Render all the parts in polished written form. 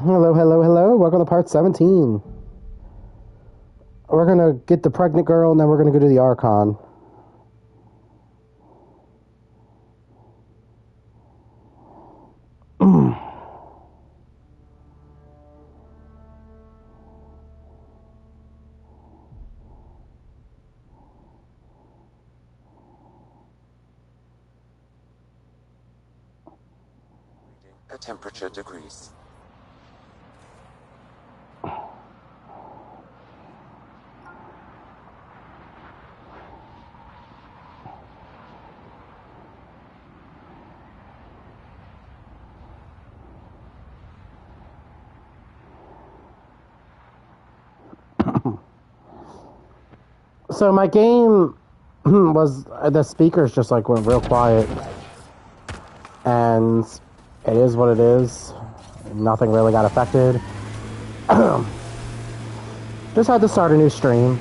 Hello, hello, hello. Welcome to part 17. We're gonna get the pregnant girl and then we're gonna go to the archon. The temperature degrees. So my game was the speakers just like went real quiet, and it is what it is. Nothing really got affected. Just had to start a new stream.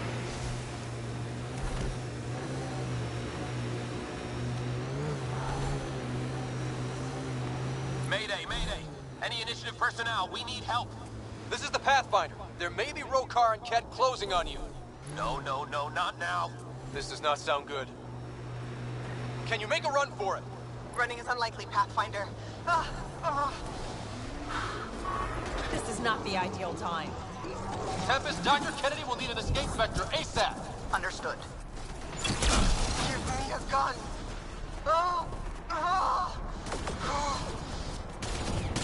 Mayday, mayday! Any initiative personnel, we need help! This is the Pathfinder. There may be Rokar and Ket closing on you. No, not now. This does not sound good. Can you make a run for it? Running is unlikely, Pathfinder. This is not the ideal time. Tempest, Dr. Kennedy will need an escape vector ASAP. Understood. Give me a gun.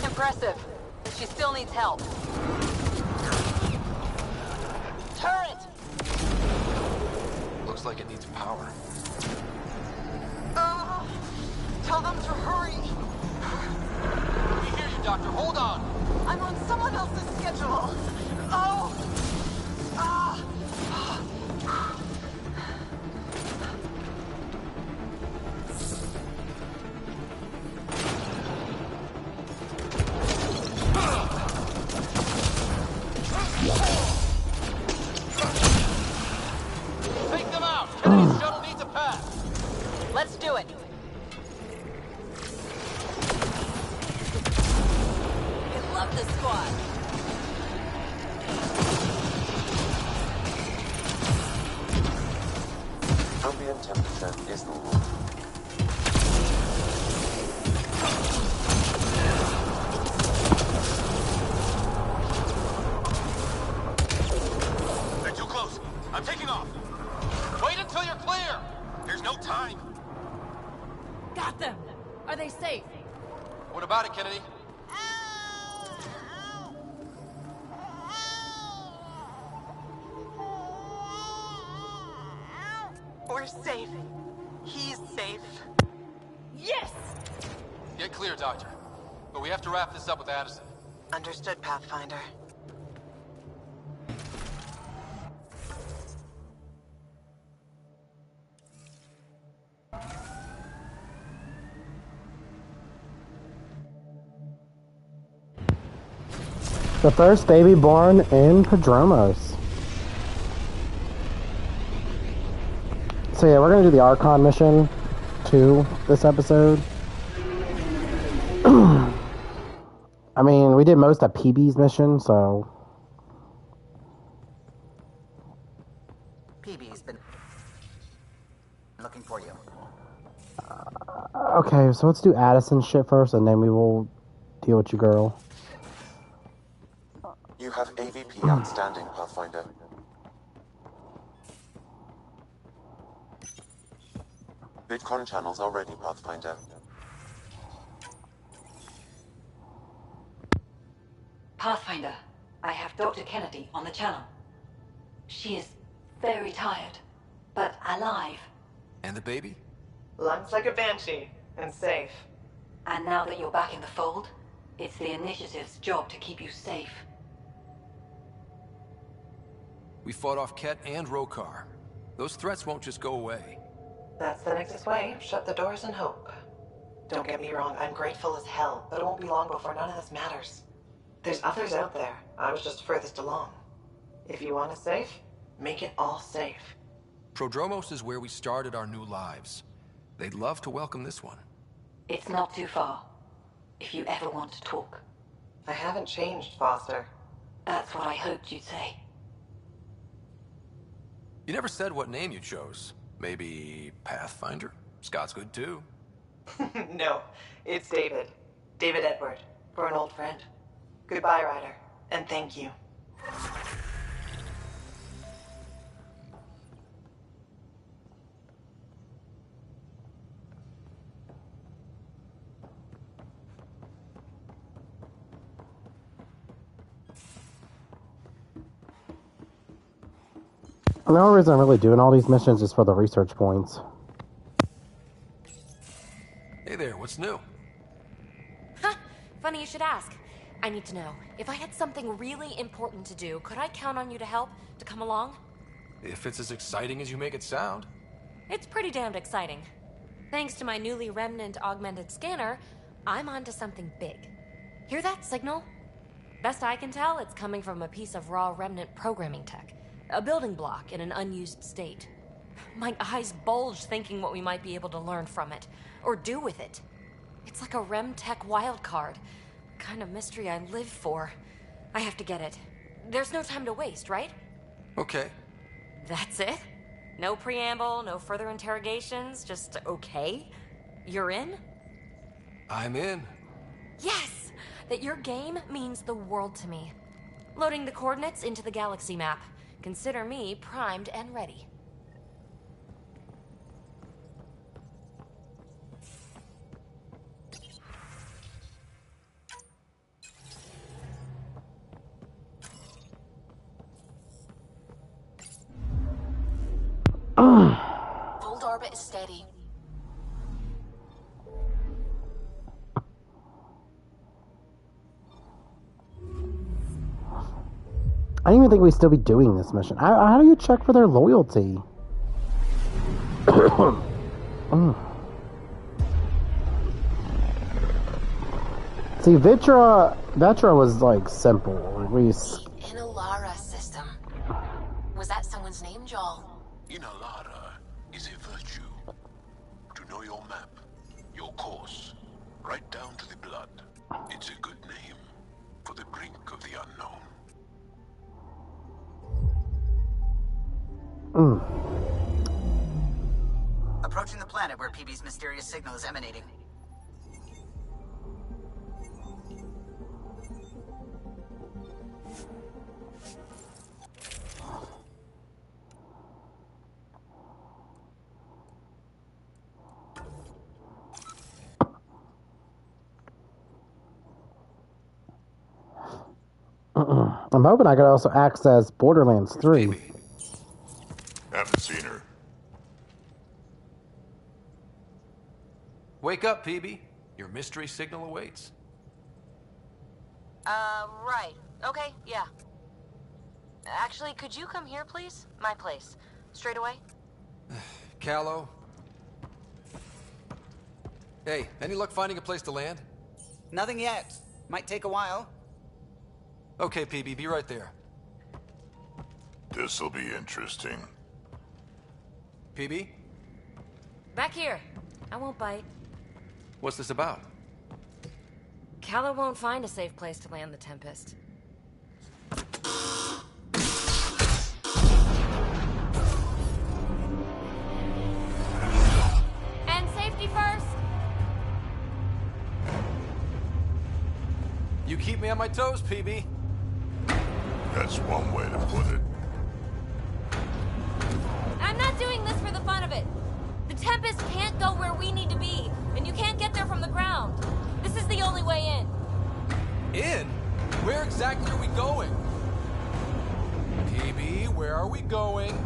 Impressive. But she still needs help. Turret! Looks like it needs power. Tell them to hurry. We hear you, Doctor. Hold on. I'm on someone else's schedule. Take them out. Kennedy's shuttle needs a pass. Let's do it. I love this squad. Ambient temperature is normal. They're too close. I'm taking off. Wait until you're clear. There's no time. Got them. Are they safe? What about it, Kennedy? We're safe. He's safe. Yes! Get clear, Doctor. But we have to wrap this up with Addison. Understood, Pathfinder. The first baby born in Padromos. So yeah, we're gonna do the archon mission 2 this episode. I mean, we did most of PB's mission, so PB's been looking for you. okay, so let's do Addison's shit first, and then we will deal with you, girl. You have AVP outstanding, Pathfinder. VidCon channels are ready, Pathfinder. Pathfinder, I have Dr. Kennedy on the channel. She is very tired, but alive. And the baby? Lungs like a banshee, and safe. And now that you're back in the fold, it's the Initiative's job to keep you safe. We fought off Ket and Rokar. Those threats won't just go away. That's the Nexus way. Shut the doors and hope. Don't get me wrong, I'm grateful as hell, but it won't be long before none of this matters. There's others out there. I was just furthest along. If you want us safe, make it all safe. Prodromos is where we started our new lives. They'd love to welcome this one. It's not too far, if you ever want to talk. I haven't changed, Foster. That's what I hoped you'd say. You never said what name you chose. Maybe Pathfinder? Scott's good too. No, it's David. David Edward, for an old friend. Goodbye, Ryder, and thank you. The only reason I'm really doing all these missions is for the research points. Hey there, what's new? Huh, funny you should ask. I need to know, if I had something really important to do, could I count on you to help, to come along? If it's as exciting as you make it sound. It's pretty damned exciting. Thanks to my newly Remnant augmented scanner, I'm onto something big. Hear that signal? Best I can tell, it's coming from a piece of raw Remnant programming tech. A building block in an unused state. My eyes bulge thinking what we might be able to learn from it, or do with it. It's like a Remtech wildcard. Kind of mystery I live for. I have to get it. There's no time to waste, right? Okay. That's it? No preamble, no further interrogations, just okay? You're in? I'm in. Yes! That your game means the world to me. Loading the coordinates into the galaxy map. Consider me primed and ready. Hold orbit is steady. I didn't even think we'd still be doing this mission. How do you check for their loyalty? See, Vetra was like simple. The Inalara system. Was that someone's name, Joel? Inalara is a virtue. To know your map, your course, right down to the blood. It's a good name for the brink of the unknown. Approaching the planet where PB's mysterious signal is emanating. I'm hoping I could also access Borderlands 3. Maybe. Haven't seen her. Wake up, PB. Your mystery signal awaits. Right. Okay, yeah. Actually, could you come here, please? My place. Straight away? Callow. Hey, any luck finding a place to land? Nothing yet. Might take a while. Okay, PB, be right there. This'll be interesting. PB? Back here. I won't bite. What's this about? Calla won't find a safe place to land the Tempest. And safety first! You keep me on my toes, PB. That's one way to put it. I'm not doing this for the fun of it. The Tempest can't go where we need to be, and you can't get there from the ground. This is the only way in. In? Where exactly are we going? PB, where are we going?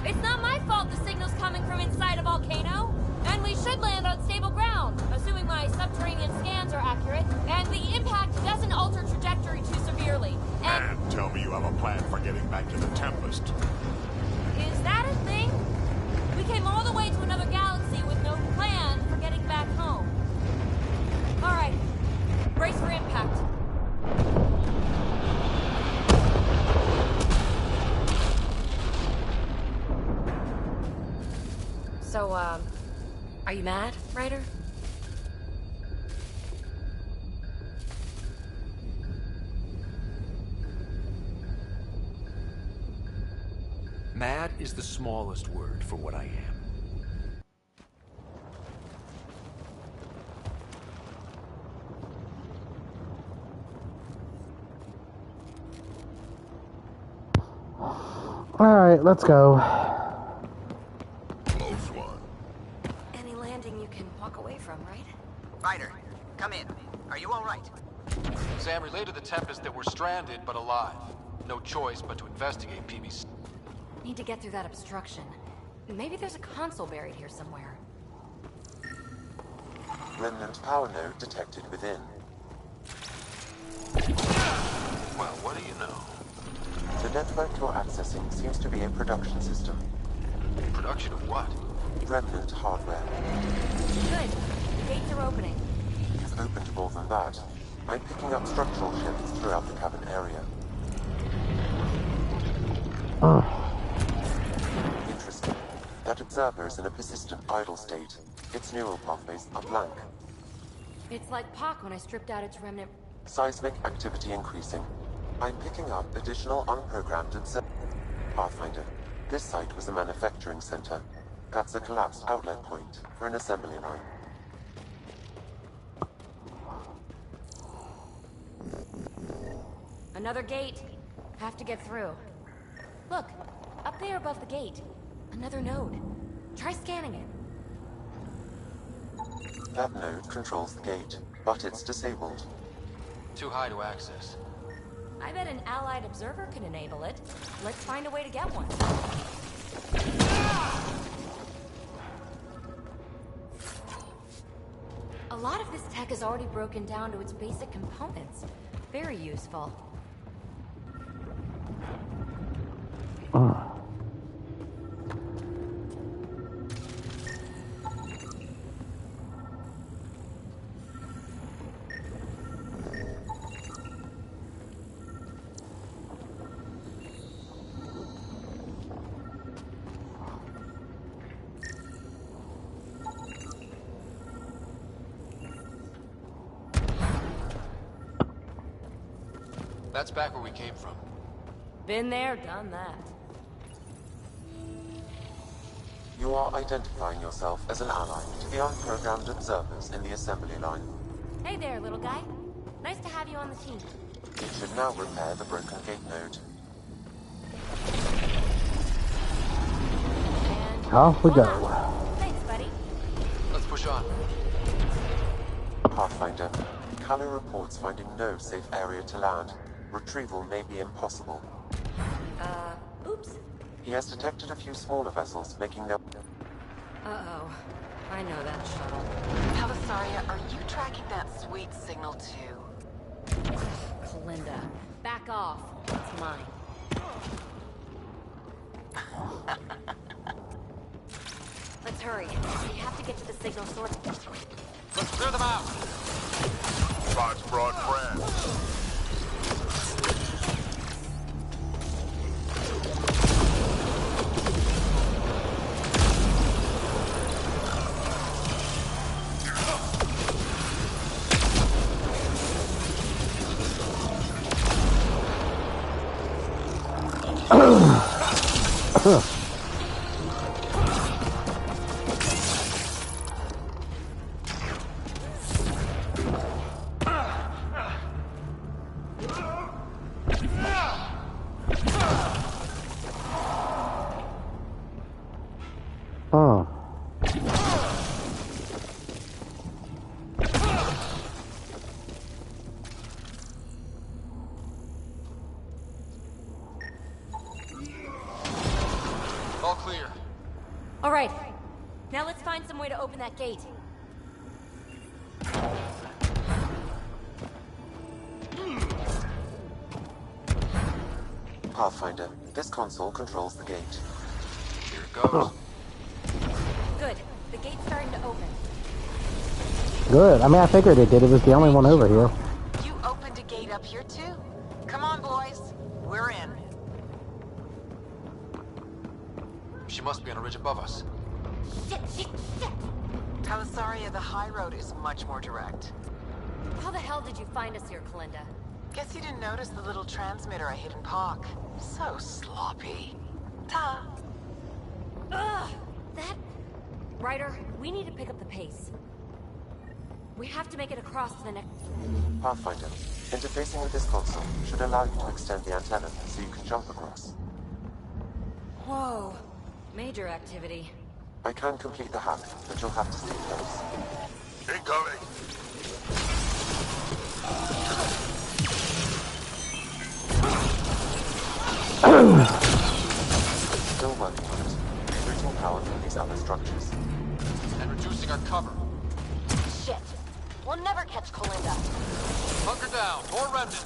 It's not my fault the signal's coming from inside a volcano. And we should land on stable ground, assuming my subterranean scans are accurate, and the impact doesn't alter trajectory too severely. And tell me you have a plan for getting back to the Tempest. Is that a thing? We came all the way to another galaxy with no plan for getting back home. All right, brace for impact. So, are you mad, Ryder? Mad is the smallest word for what I am. Alright, let's go. Close one. Any landing you can walk away from, right? Ryder, come in. Are you all right? Sam relayed to the Tempest that we're stranded but alive. No choice but to investigate PBC. Need to get through that obstruction. Maybe there's a console buried here somewhere. Remnant power node detected within. Well, what do you know? The network you're accessing seems to be a production system. Production of what? Remnant hardware. Good. The gates are opening. You've opened more than that. I'm picking up structural shifts throughout the cavern area. Interesting. That observer is in a persistent idle state. Its neural pathways are blank. It's like Pac when I stripped out its remnant. Seismic activity increasing. I'm picking up additional unprogrammed Pathfinder. This site was a manufacturing center. That's a collapsed outlet point for an assembly line. Another gate. Have to get through. Look, up there above the gate. Another node. Try scanning it. That node controls the gate, but it's disabled. Too high to access. I bet an allied observer can enable it. Let's find a way to get one. A lot of this tech is already broken down to its basic components. Very useful. That's back where we came from. Been there, done that. You are identifying yourself as an ally to the unprogrammed observers in the assembly line. Hey there, little guy. Nice to have you on the team. You should now repair the broken gate node. And Off we hold go. on. Thanks, buddy. Let's push on. Pathfinder, Callow reports finding no safe area to land. Retrieval may be impossible. Oops. He has detected a few smaller vessels making their... Uh-oh. I know that shuttle. Cavasaria, are you tracking that sweet signal too? Linda, back off. It's mine. Let's hurry. We have to get to the signal source. Let's clear them out. Spots brought friends. Oh. All clear. All right. Now let's find some way to open that gate. Pathfinder, this console controls the gate. Here it goes. Good. The gate's starting to open. Good. I mean, I figured it did. It was the only one over here. You opened a gate up here too? Come on, boys. We're in. She must be on a ridge above us. Shit, shit, shit! Cavasaria, the high road is much more direct. How the hell did you find us here, Guess you didn't notice the little transmitter I hid in Pock. So sloppy. Ugh! That... Ryder, we need to pick up the pace. We have to make it across to the next... Pathfinder, interfacing with this console should allow you to extend the antenna so you can jump across. Whoa. Major activity. I can complete the hack, but you'll have to stay close. Incoming! Still working on it. Rerouting power from these other structures. And reducing our cover. Shit. We'll never catch Colinda. Hunker down. More remnant.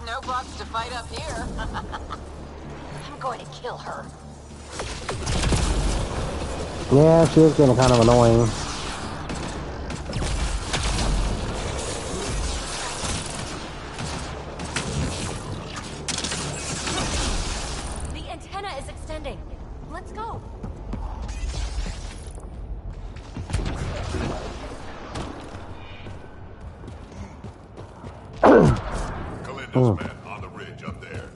No bots to fight up here. I'm going to kill her. Yeah, she is getting kind of annoying. The antenna is extending. Let's go. Galinda's men on the ridge up there.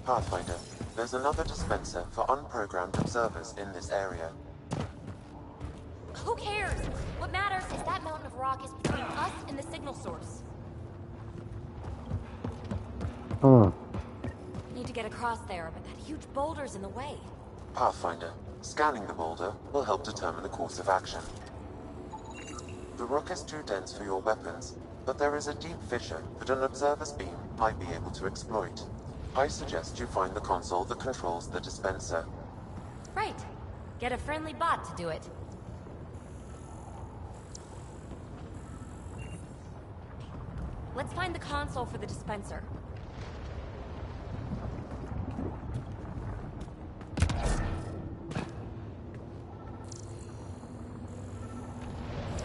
Pathfinder, there's another dispenser for unprogrammed observers in this area. Who cares? What matters is that mountain of rock is between us and the signal source. Need to get across there, but that huge boulder's in the way. Pathfinder, scanning the boulder will help determine the course of action. The rock is too dense for your weapons, but there is a deep fissure that an observer's beam might be able to exploit. I suggest you find the console that controls the dispenser. Right. Get a friendly bot to do it. Let's find the console for the dispenser.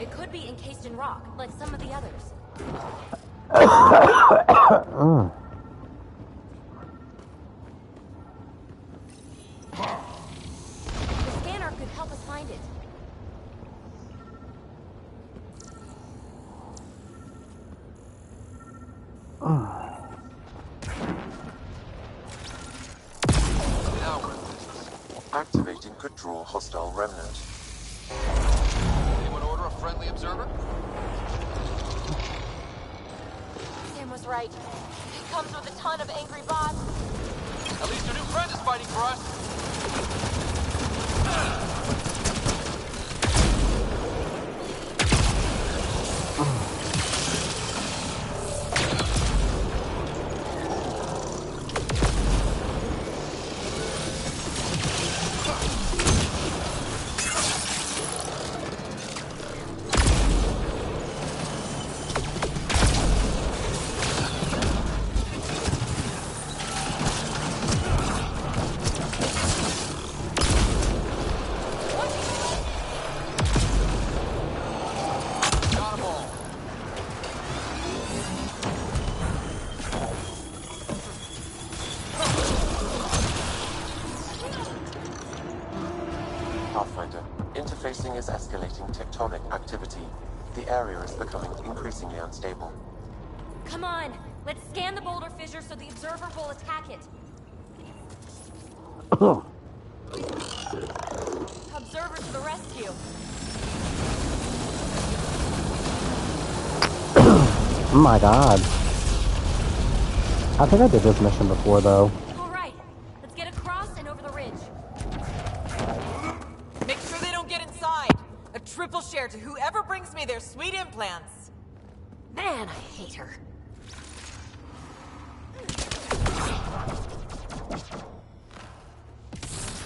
It could be encased in rock, like some of the others. The scanner could help us find it. Now we're in business. Activating could draw hostile remnant. Anyone order a friendly observer? Sam was right. It comes with a ton of angry bots. At least your new friend is fighting for us. Got 'em all. Pathfinder, interfacing is escalating tectonic activity. The area is becoming increasingly unstable. Come on, let's scan the boulder fissure so the observer will attack it. Observer to the rescue. Oh my god. I think I did this mission before, though. All right, let's get across and over the ridge. Make sure they don't get inside. A triple share to whoever brings me their sweet implants. Man, I hate her.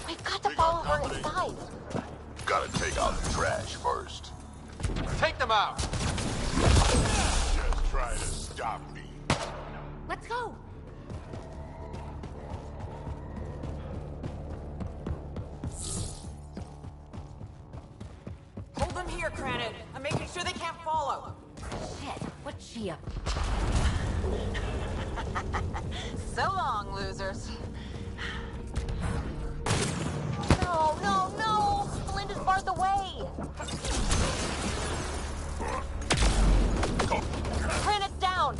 We've got to follow her inside. Gotta take out the trash first. Take them out. Just try to stop me. Let's go. Hold them here, Cranit. I'm making sure they can't follow. Shit, what's she up? So long, losers. No, no, no! Belinda's barred the way! Granite's down!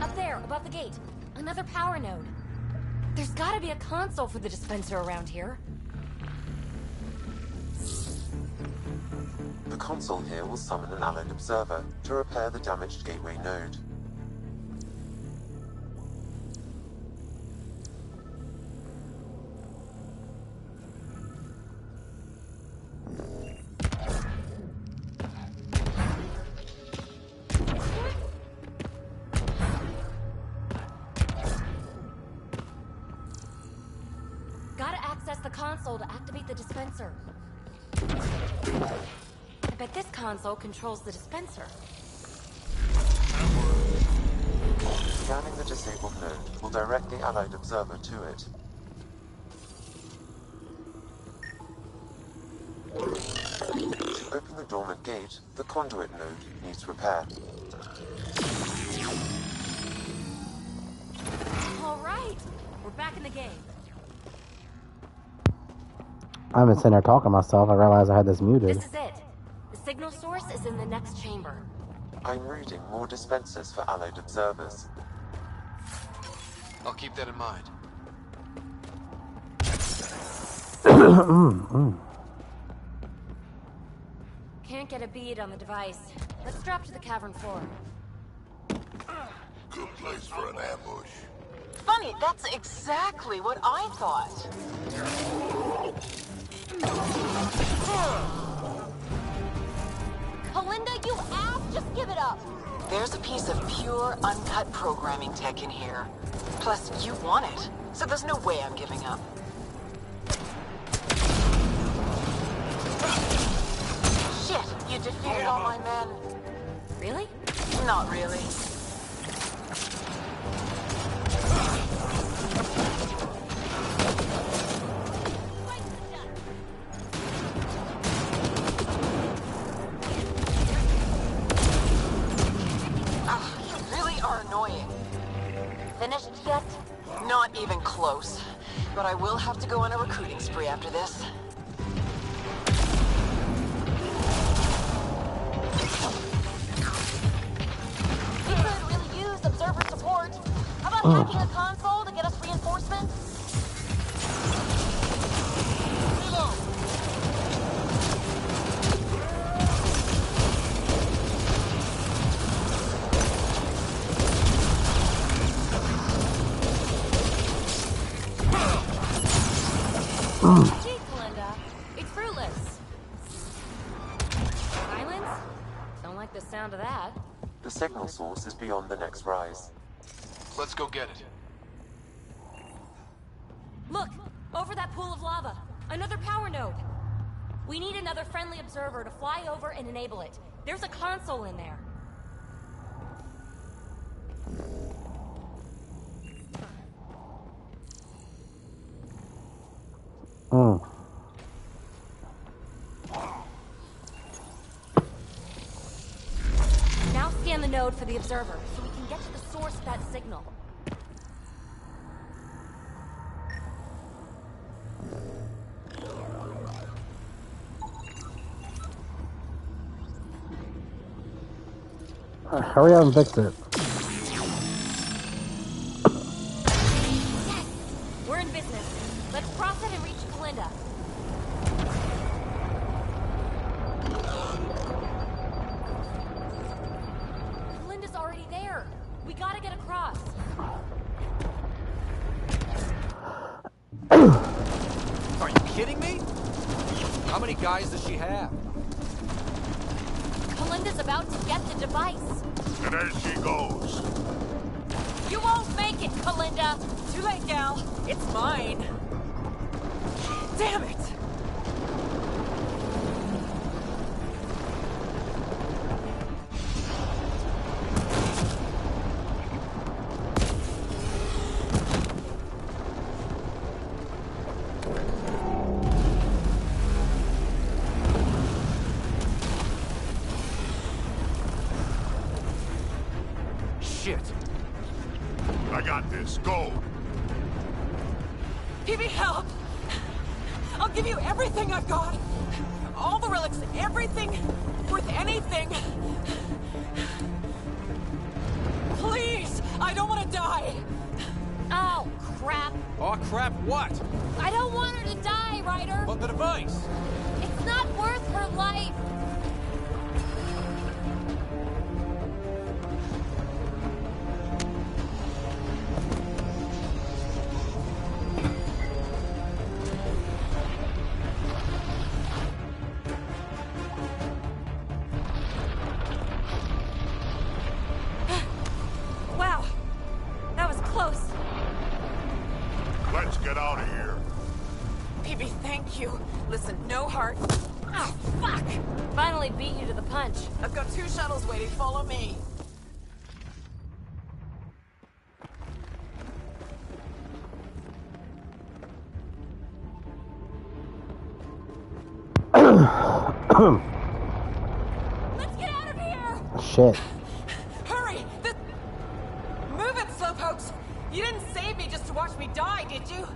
Up there, above the gate. Another power node. There's gotta be a console for the dispenser around here. The console here will summon an allied observer to repair the damaged gateway node. Gotta access the console to activate the dispenser. I bet this console controls the dispenser. Scanning the disabled node will direct the allied observer to it. To open the dormant gate, the conduit node needs repair. All right, we're back in the game. I've been sitting there talking to myself. I realized I had this muted. This is it. The signal source is in the next chamber. I'm reading more dispensers for allied observers. I'll keep that in mind. Can't get a bead on the device. Let's drop to the cavern floor. Good place for an ambush. Funny, that's exactly what I thought. Kalinda, you ass! Just give it up! There's a piece of pure, uncut programming tech in here. Plus, you want it, so there's no way I'm giving up. Shit, you defeated all my men. Really? Not really. You really are annoying. Finished yet? Not even close. But I will have to go on a recruiting spree after this. We could really use observer support. How about hacking a console to get us reinforcements? Gee, Kalinda, it's fruitless. Silence? Don't like the sound of that. The signal source is beyond the next rise. Let's go get it. Look! Over that pool of lava! Another power node! We need another friendly observer to fly over and enable it. There's a console in there. Now scan the node for the observer, so we can get to the source of that signal. Hurry up and fix it. Yes! We're in business. Let's cross it and reach Kalinda. Kalinda's already there. We gotta get across. Are you kidding me? How many guys does she have? Kalinda's about to get the device. And as she goes. You won't make it, Kalinda! Too late, gal. It's mine. Damn it! Let's go. PB, help! I'll give you everything I've got. All the relics, everything worth anything. Please, I don't want to die. Oh, crap. Oh, crap, what? I don't want her to die, Ryder. But the device. It's not worth her life. Wow, that was close. Let's get out of here. PB, thank you. Listen, no heart. Oh, fuck! Finally beat you to the punch. I've got 2 shuttles waiting. Follow me. Let's get out of here! Shit. Hurry! Move it, Slowpokes! You didn't save me just to watch me die, did you?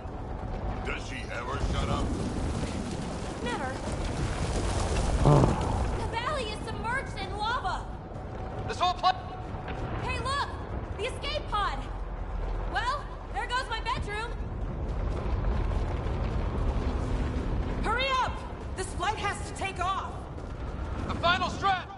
Does she ever shut up? Never. The valley is submerged in lava. This whole place. Hey, look! The escape pod! Well, there goes my bedroom. Hurry up! This flight has to take off! The final strap.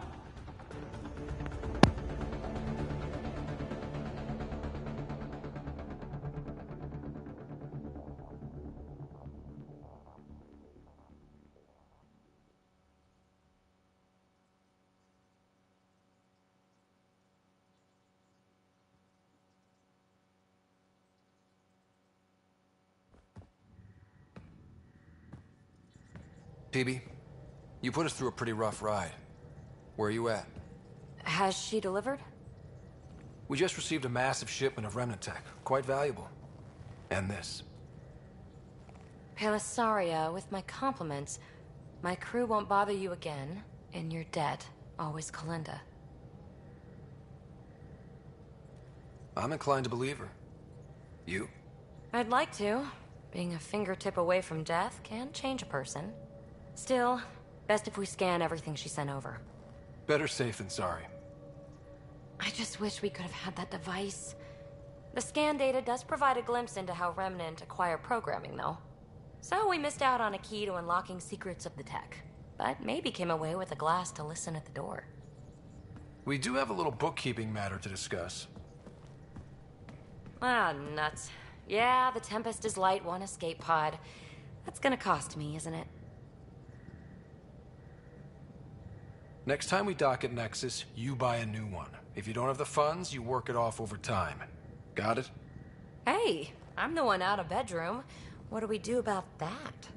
PB, you put us through a pretty rough ride. Where are you at? Has she delivered? We just received a massive shipment of remnant tech. Quite valuable. And this. Pelisaria, with my compliments. My crew won't bother you again. In your debt, always Kalinda. I'm inclined to believe her. You? I'd like to. Being a fingertip away from death can change a person. Still, best if we scan everything she sent over. Better safe than sorry. I just wish we could have had that device. The scan data does provide a glimpse into how Remnant acquire programming, though. So we missed out on a key to unlocking secrets of the tech. But maybe came away with a glass to listen at the door. We do have a little bookkeeping matter to discuss. Ah, nuts. Yeah, the Tempest is light, one escape pod. That's gonna cost me, isn't it? Next time we dock at Nexus, you buy a new one. If you don't have the funds, you work it off over time. Got it? Hey, I'm the one out of bedroom. What do we do about that?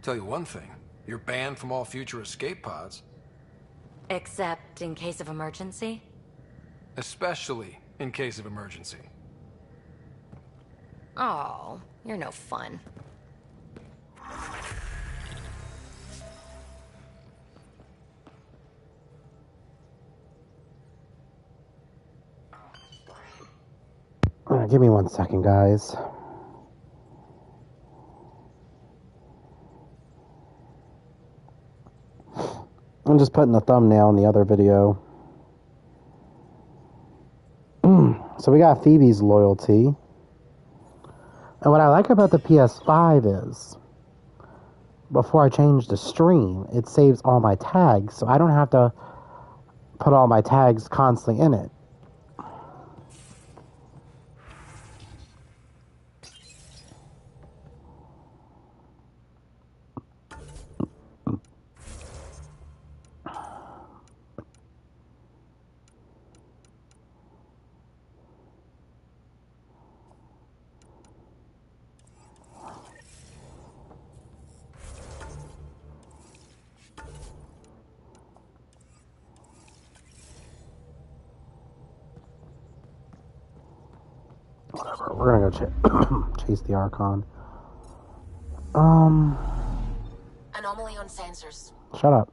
Tell you one thing, you're banned from all future escape pods. Except in case of emergency? Especially in case of emergency. Oh, you're no fun. Give me 1 second, guys. I'm just putting a thumbnail in the other video. So we got Phoebe's loyalty. And what I like about the PS5 is, before I change the stream, it saves all my tags, so I don't have to put all my tags constantly in it. Whatever, we're gonna go chase the archon. Anomaly on sensors. Shut up.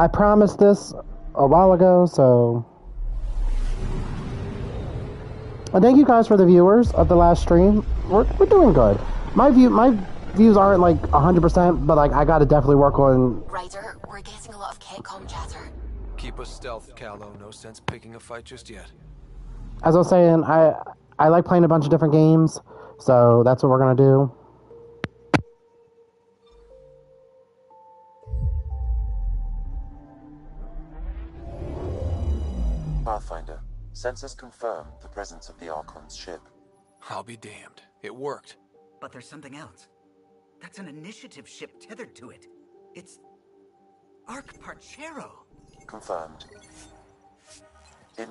I promised this a while ago, so... And thank you guys for the viewers of the last stream. We're doing good. My views aren't like 100%, but like I gotta definitely work on... Ryder, we're getting a lot of Ketcom chatter. Keep us stealth, Callow. No sense picking a fight just yet. As I was saying, I like playing a bunch of different games, so that's what we're gonna do. Pathfinder, sensors confirm the presence of the Archon's ship. I'll be damned. It worked. But there's something else. That's an initiative ship tethered to it. It's... Arch-Parchero. Confirmed. It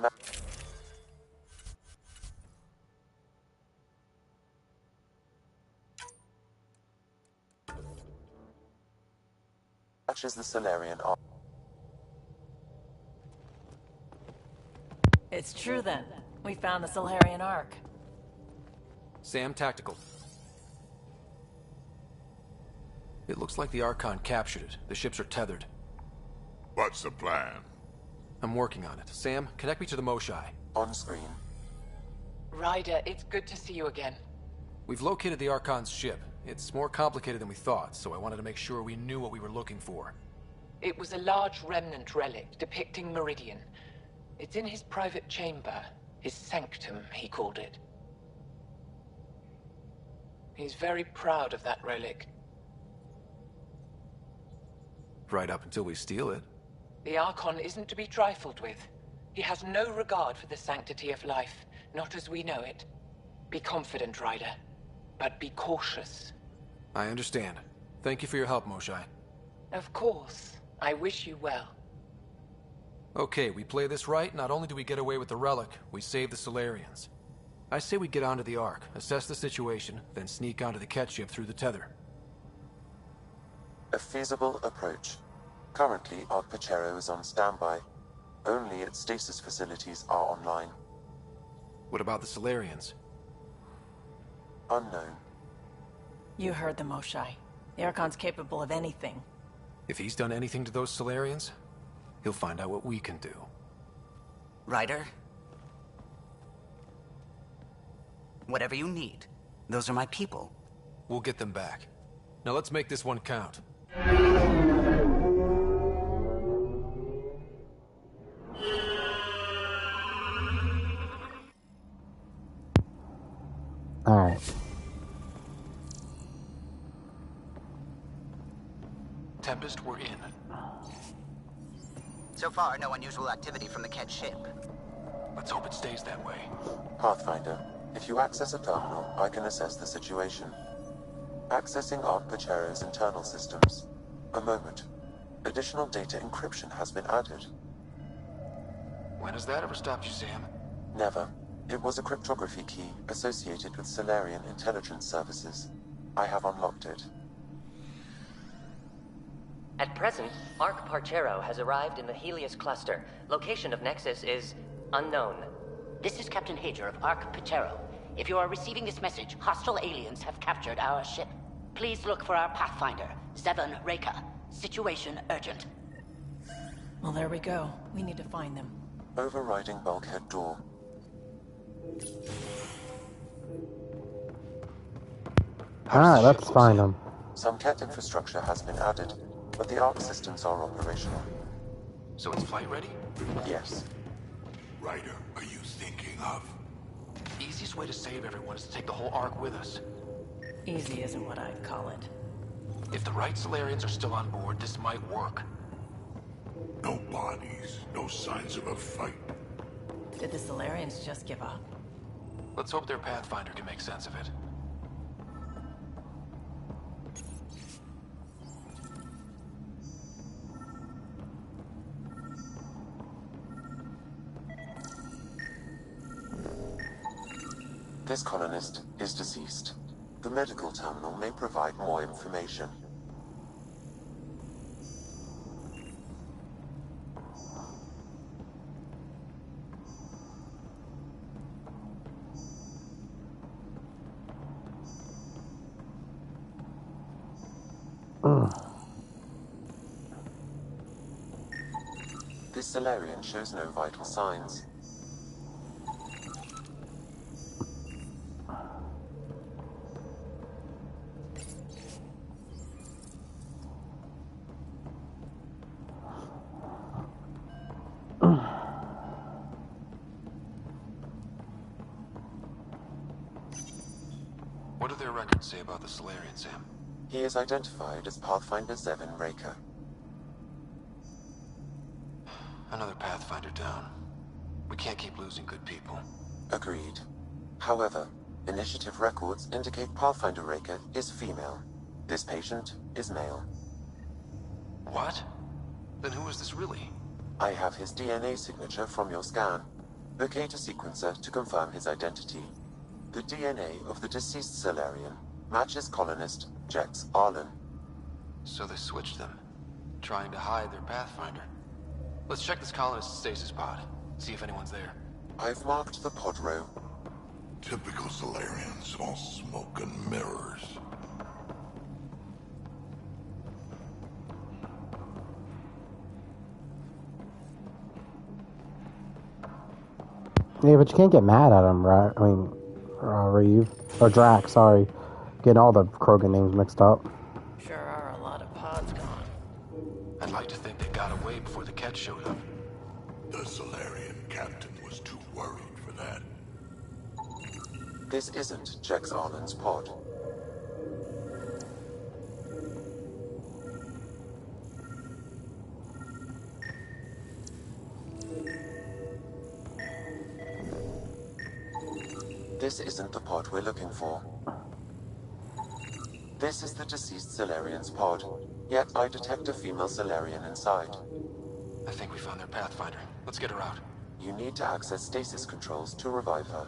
matches the Solarian Arch. It's true then. We found the Solarian Ark. Sam, tactical. It looks like the Archon captured it. The ships are tethered. What's the plan? I'm working on it. Sam, connect me to the Moshai. On screen. Ryder, it's good to see you again. We've located the Archon's ship. It's more complicated than we thought, so I wanted to make sure we knew what we were looking for. It was a large remnant relic depicting Meridian. It's in his private chamber. His sanctum, he called it. He's very proud of that relic. Right up until we steal it. The Archon isn't to be trifled with. He has no regard for the sanctity of life, not as we know it. Be confident, Ryder, but be cautious. I understand. Thank you for your help, Moshai. Of course. I wish you well. Okay, we play this right, not only do we get away with the relic, we save the Solarians. I say we get onto the Ark, assess the situation, then sneak onto the Ket ship through the tether. A feasible approach. Currently, Arch-Parchero is on standby. Only its stasis facilities are online. What about the Solarians? Unknown. You heard the Moshai. The Archon's capable of anything. If he's done anything to those Solarians, he'll find out what we can do. Ryder? Whatever you need. Those are my people. We'll get them back. Now let's make this one count. Alright. Tempest, we're in. So far, no unusual activity from the Ket ship. Let's hope it stays that way. Pathfinder, if you access a terminal, I can assess the situation. Accessing Arch-Parchero's internal systems. A moment. Additional data encryption has been added. When has that ever stopped you, Sam? Never. It was a cryptography key associated with Solarian intelligence services. I have unlocked it. At present, Arch-Parchero has arrived in the Helios cluster. Location of Nexus is unknown. This is Captain Hager of Arch-Parchero. If you are receiving this message, hostile aliens have captured our ship. Please look for our Pathfinder, Zevon Reka. Situation urgent. Well, there we go. We need to find them. Overriding bulkhead door. Alright, let's find them. Some Ket infrastructure has been added, but the Arc systems are operational. So it's flight ready? Yes. Ryder, are you thinking of? Easiest way to save everyone is to take the whole Ark with us. Easy isn't what I'd call it. If the right Solarians are still on board, this might work. No bodies, no signs of a fight. Did the Solarians just give up? Let's hope their Pathfinder can make sense of it. This colonist is deceased. The medical terminal may provide more information. This Solarian shows no vital signs. What do their records say about the Solarian, Sam? He is identified as Pathfinder 7 Raker. Another Pathfinder down. We can't keep losing good people. Agreed. However, initiative records indicate Pathfinder Raker is female. This patient is male. What? Then who is this really? I have his DNA signature from your scan. Locate a sequencer to confirm his identity. The DNA of the deceased Solarian matches colonist Jex Arlen. So they switched them, trying to hide their Pathfinder. Let's check this colonist's stasis pod, see if anyone's there. I've marked the pod row. Typical Solarians, all smoke and mirrors. Yeah, but you can't get mad at him, right? I mean, Reeve. Or Drax, sorry. Getting all the Krogan names mixed up. Sure are a lot of pods gone. I'd like to think they got away before the Ket showed up. The Solarian captain was too worried for that. This isn't Jex Arlen's pod. This isn't the pod we're looking for. This is the deceased Solarian's pod, yet I detect a female Solarian inside. I think we found their Pathfinder. Let's get her out. You need to access stasis controls to revive her.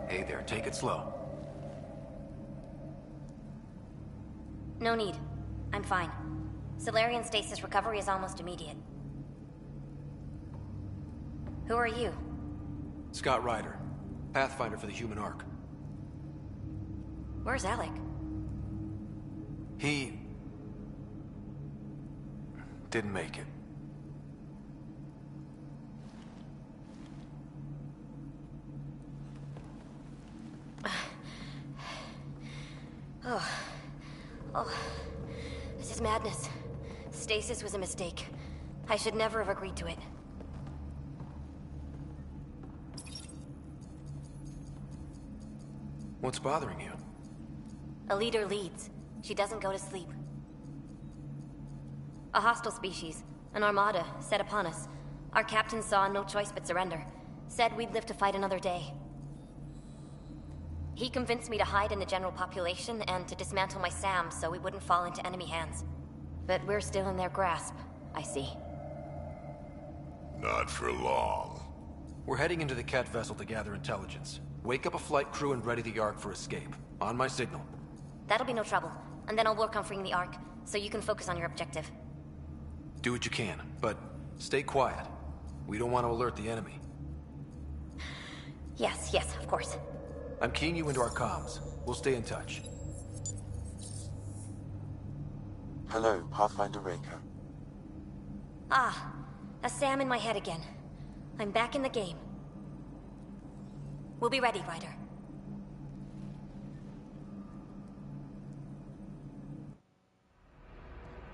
Hey there, take it slow. No need. I'm fine. Solarian stasis recovery is almost immediate. Who are you? Scott Ryder, Pathfinder for the Human Ark. Where's Alec? He didn't make it. Oh, this is madness. Stasis was a mistake. I should never have agreed to it. What's bothering you? A leader leads. She doesn't go to sleep. A hostile species, an armada, set upon us. Our captain saw no choice but surrender. Said we'd live to fight another day. He convinced me to hide in the general population and to dismantle my SAM so we wouldn't fall into enemy hands. But we're still in their grasp, I see. Not for long. We're heading into the Ket vessel to gather intelligence. Wake up a flight crew and ready the Ark for escape. On my signal. That'll be no trouble. And then I'll work on freeing the Ark, so you can focus on your objective. Do what you can, but stay quiet. We don't want to alert the enemy. Yes, of course. I'm keying you into our comms. We'll stay in touch. Hello, Pathfinder Raker. Ah, a SAM in my head again. I'm back in the game. We'll be ready, Ryder.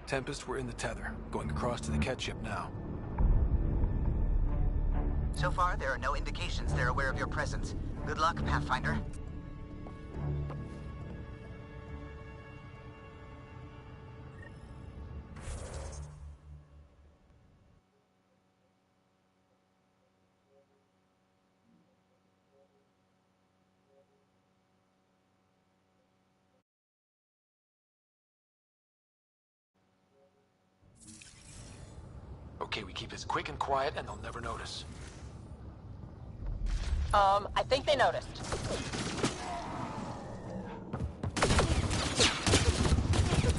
Tempest, we're in the tether. Going across to the Ket ship now. So far, there are no indications they're aware of your presence. Good luck, Pathfinder. Okay, we keep this quick and quiet and they'll never notice. I think they noticed.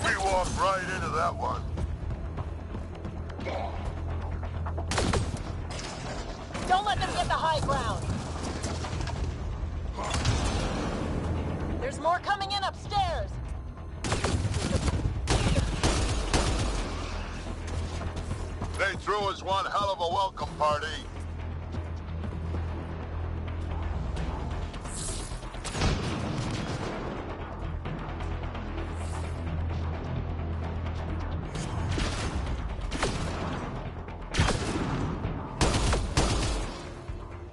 We walked right into that one. Don't let them get the high ground. There's more coming in upstairs. They threw us one hell of a welcome party.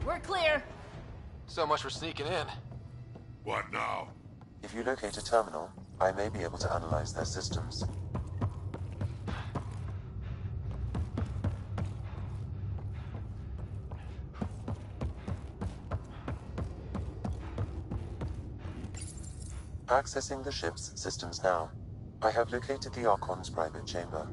We're clear. So much for sneaking in. What now? If you locate a terminal, I may be able to analyze their systems. Accessing the ship's systems now. I have located the Archon's private chamber.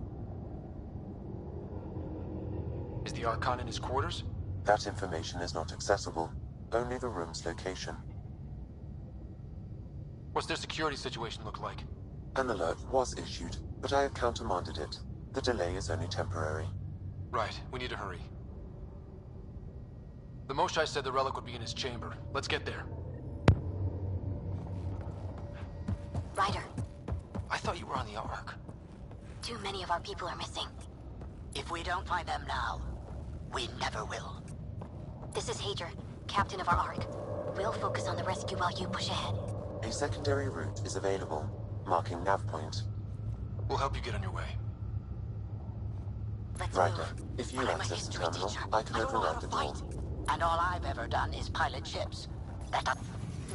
Is the Archon in his quarters? That information is not accessible. Only the room's location. What's their security situation look like? An alert was issued, but I have countermanded it. The delay is only temporary. Right, we need to hurry. The Moshai said the relic would be in his chamber. Let's get there. Ryder, I thought you were on the Ark. too many of our people are missing. If we don't find them now, we never will. This is Hager, captain of our Ark. We'll focus on the rescue while you push ahead. A secondary route is available, marking nav point. We'll help you get on your way. Let's Ryder, move. if you I'm a access the history terminal, teacher. I can I don't know how override to the door. fight. And all I've ever done is pilot ships.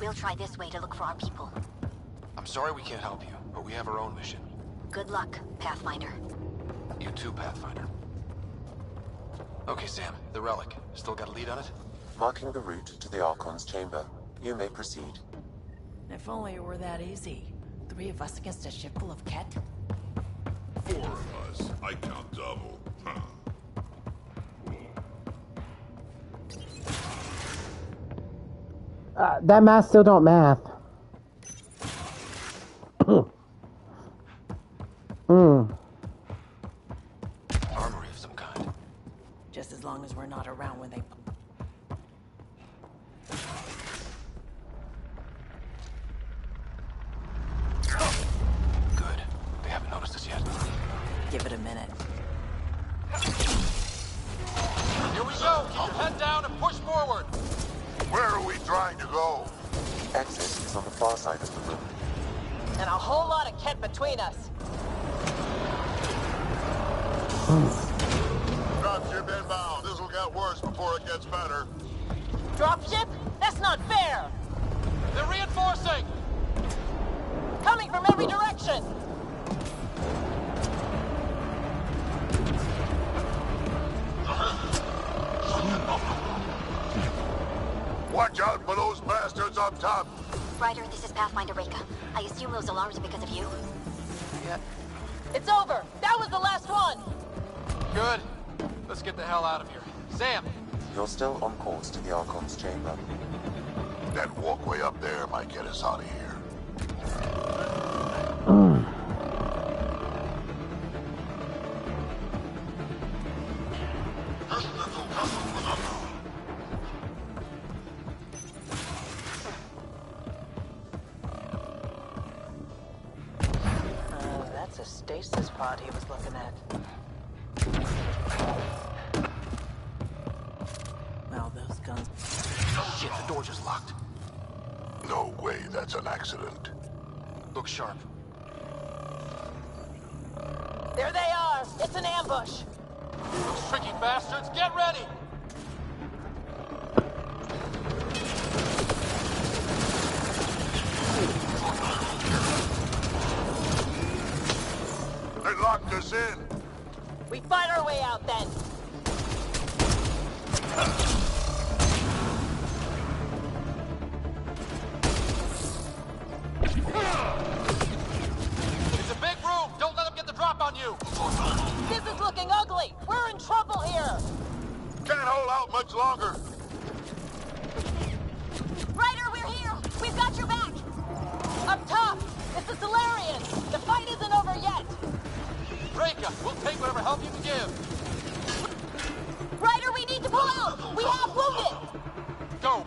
We'll try this way to look for our people. I'm sorry we can't help you, but we have our own mission. Good luck, Pathfinder. You too, Pathfinder. Okay, Sam, the relic. Still got a lead on it? Marking the route to the Archon's chamber. You may proceed. If only it were that easy. 3 of us against a ship full of Ket? 4 of us. I count double. Huh. That math still don't math. Armory of some kind. Just as long as we're not around when they... Good. They haven't noticed us yet. Give it a minute. Here we go! Keep your head down and push forward! Where are we trying to go? Exit is on the far side of the room. And a whole lot of Ket between us. Dropship inbound. This'll get worse before it gets better. Dropship? That's not fair! They're reinforcing! Coming from every direction! Watch out for those bastards up top. Ryder, this is Pathfinder Reka. I assume those alarms are because of you? Yeah. It's over! That was the last one! Good. Let's get the hell out of here. Sam! You're still on course to the Archon's chamber. That walkway up there might get us out of here. That's a stasis pod he was looking at. Well, those guns... Oh shit, the door just locked. No way, that's an accident. Look sharp. There they are! It's an ambush! Those tricky bastards, get ready! They locked us in. We fight our way out then! It's a big room! Don't let them get the drop on you! This is looking ugly! We're in trouble here! Can't hold out much longer. Ryder, we're here! We've got your back! Up top! It's the Solarians! The fight isn't over yet! Reka, we'll take whatever help you can give! Ryder, we need to pull out! We have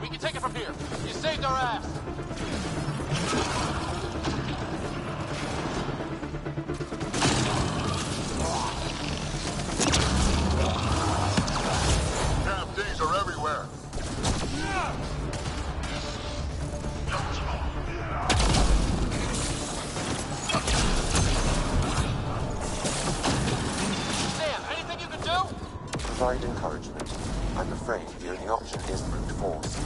We can take it from here. You saved our ass. Damn things are everywhere. Sam, anything you can do? Provide encouragement. I'm afraid the only option is brute force.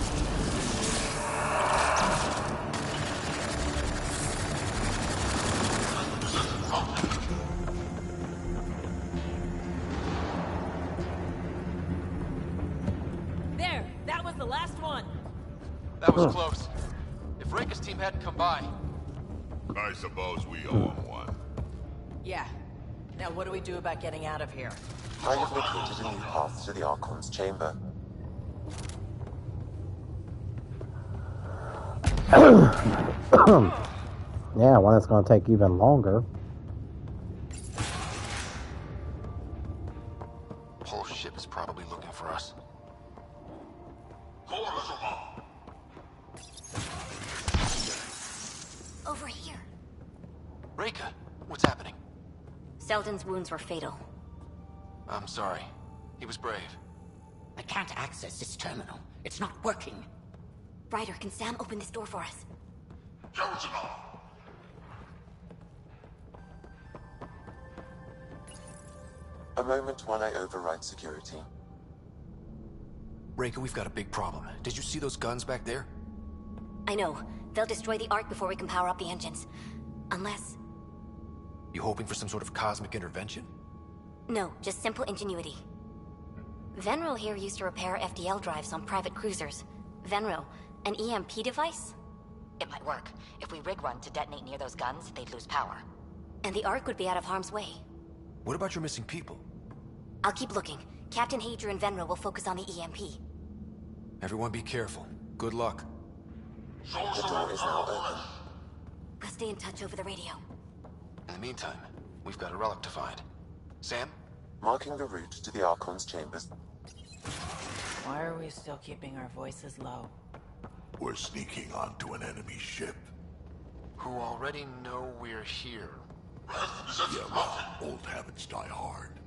There, that was the last one. That was close. If Reika's team hadn't come by... I suppose we owe him one. Yeah. Now what do we do about getting out of here? I have located a new path to the Archon's chamber. Yeah, one that's going to take even longer. Whole ship is probably looking for us. Over here. Reika, what's happening? Selden's wounds were fatal. I'm sorry. He was brave. I can't access this terminal. It's not working. Ryder, can Sam open this door for us? A moment while I override security. Reika, we've got a big problem. Did you see those guns back there? I know. They'll destroy the Ark before we can power up the engines. Unless... You hoping for some sort of cosmic intervention? No, just simple ingenuity. Venro here used to repair FDL drives on private cruisers. Venro, an EMP device? It might work. If we rig one to detonate near those guns, they'd lose power. And the Ark would be out of harm's way. What about your missing people? I'll keep looking. Captain Hager and Venro will focus on the EMP. Everyone be careful. Good luck. The door is now open. We'll stay in touch over the radio. In the meantime, we've got a relic to find. Sam? Marking the route to the Archon's chambers. Why are we still keeping our voices low? We're sneaking onto an enemy ship. Who already know we're here. Yeah, well, old habits die hard.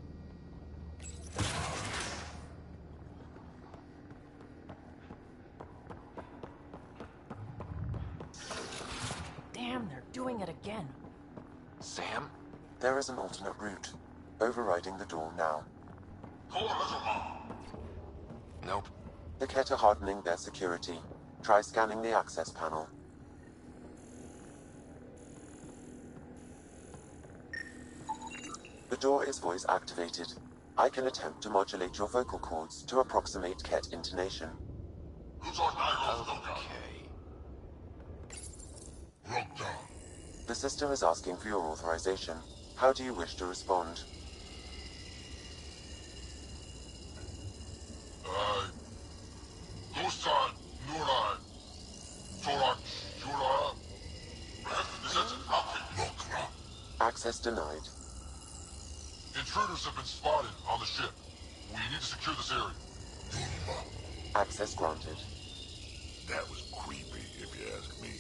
Damn, they're doing it again. Sam? There is an alternate route. Overriding the door now. Nope. The Ket are hardening their security. Try scanning the access panel. The door is voice activated. I can attempt to modulate your vocal cords to approximate Ket intonation. Okay. The system is asking for your authorization. How do you wish to respond? Access denied. Intruders have been spotted on the ship. We need to secure this area. Access granted. That was creepy, if you ask me.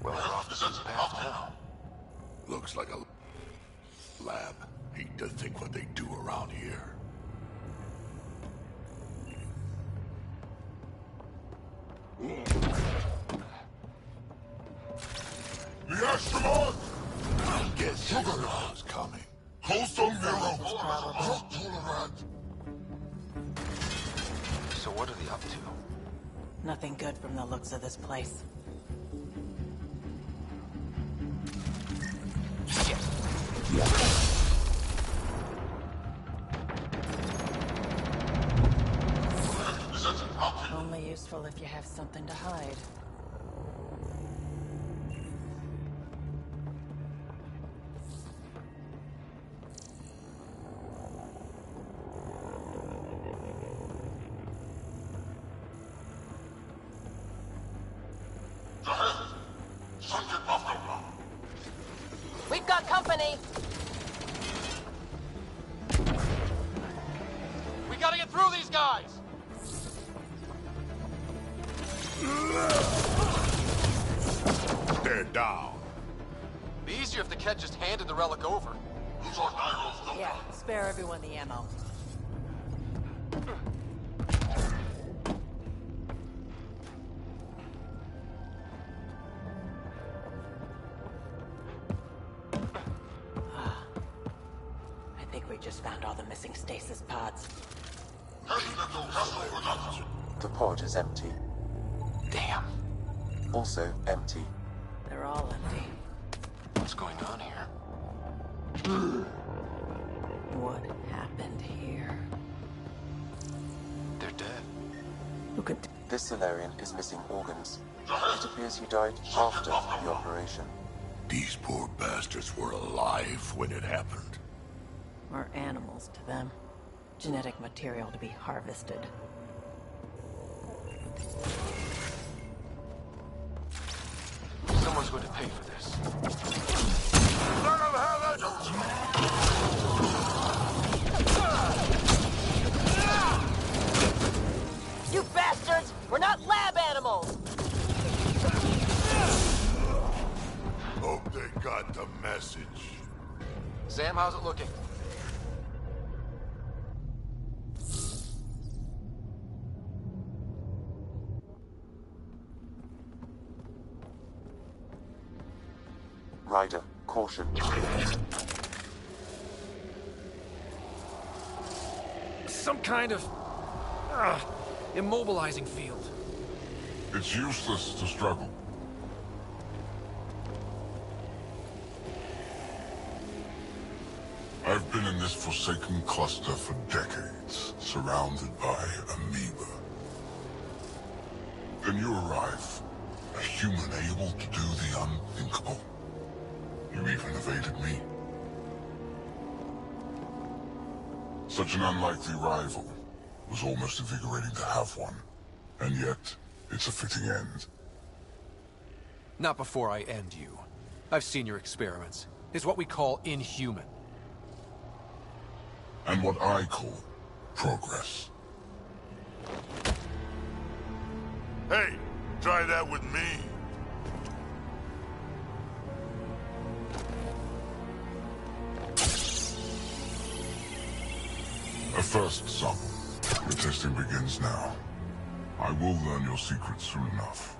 Well, we're off to the path now. Looks like a lab. Hate to think what they do around here. The astronaut! I guess Juggernaut's coming. Wholesome Nero! So what are they up to? Nothing good from the looks of this place. Shit. Only useful if you have something to hide. We've got company! down. Be easier if the Kett just handed the relic over. Yeah, spare everyone the ammo. I think we just found all the missing stasis pods. The pod is empty. Damn. Also empty. They're all empty. What's going on here? What happened here? They're dead. Who could... This Solarian is missing organs. It appears he died after the operation. These poor bastards were alive when it happened. Or animals to them. Genetic material to be harvested. Someone's going to pay for this. You bastards! We're not lab animals! Hope they got the message. Sam, how's it looking? Ryder, caution. Some kind of... immobilizing field. It's useless to struggle. I've been in this forsaken cluster for decades, surrounded by amoeba. Then you arrive, a human able to do the unthinkable. You even evaded me. Such an unlikely rival. Was almost invigorating to have one. And yet, it's a fitting end. Not before I end you. I've seen your experiments. It's what we call inhuman. And what I call progress. Hey, try that with me. A first sample. Your testing begins now. I will learn your secrets soon enough.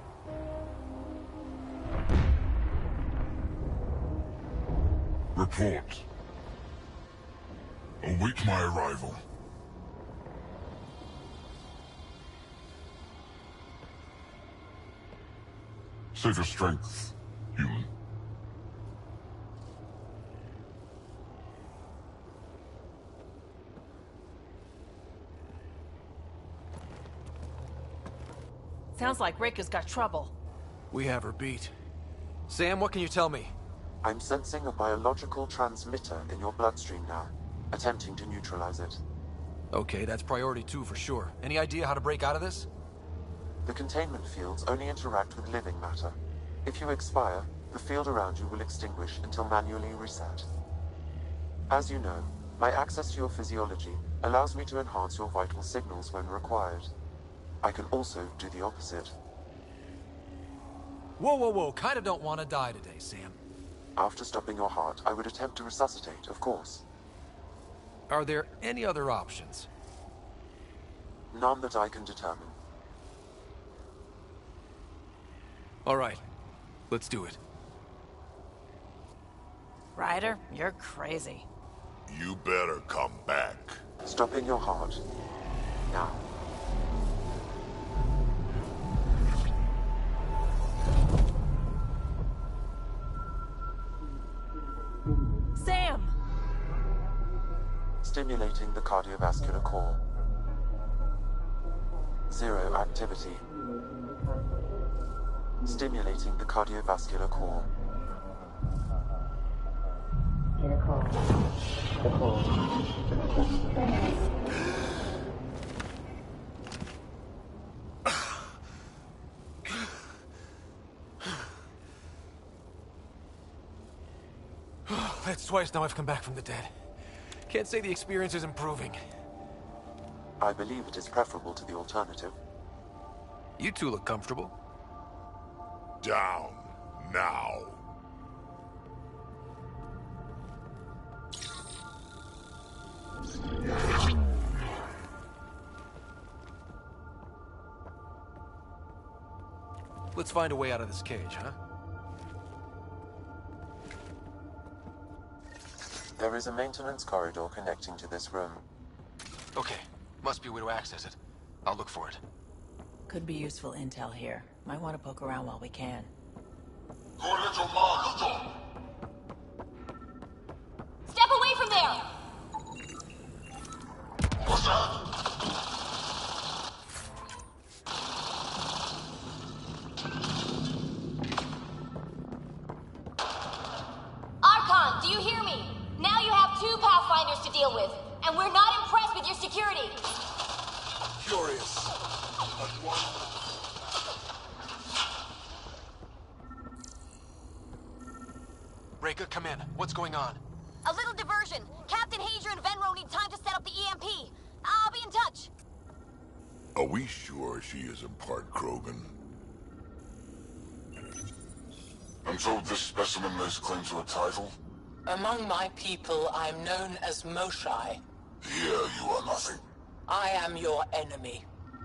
Report. Await my arrival. Save your strength, human. Sounds like Rick has got trouble. We have her beat. Sam, what can you tell me? I'm sensing a biological transmitter in your bloodstream now, attempting to neutralize it. Okay, that's priority 2 for sure. Any idea how to break out of this? The containment fields only interact with living matter. If you expire, the field around you will extinguish until manually reset. As you know, my access to your physiology allows me to enhance your vital signals when required. I can also do the opposite. Whoa. Kinda don't want to die today, Sam. After stopping your heart, I would attempt to resuscitate, of course. Are there any other options? None that I can determine. All right. Let's do it. Ryder, you're crazy. You better come back. Stopping your heart. Now. Sam! Stimulating the cardiovascular core. 0 activity. Stimulating the cardiovascular core. That's twice now I've come back from the dead. Can't say the experience is improving. I believe it is preferable to the alternative. You two look comfortable. Down. now. Let's find a way out of this cage, huh? There is a maintenance corridor connecting to this room. Okay, must be a way to access it. I'll look for it. Could be useful intel here. Might want to poke around while we can. Step away from there! What's that? Archon, do you hear me? Now you have 2 Pathfinders to deal with, and we're not impressed with your security. Curious. Reka, come in. What's going on? A little diversion. Captain Hager and Venro need time to set up the EMP. I'll be in touch. Are we sure she isn't part Krogan? I'm told this specimen lays claim to a title. Among my people, I'm known as Moshai. Here you are nothing. I am your enemy.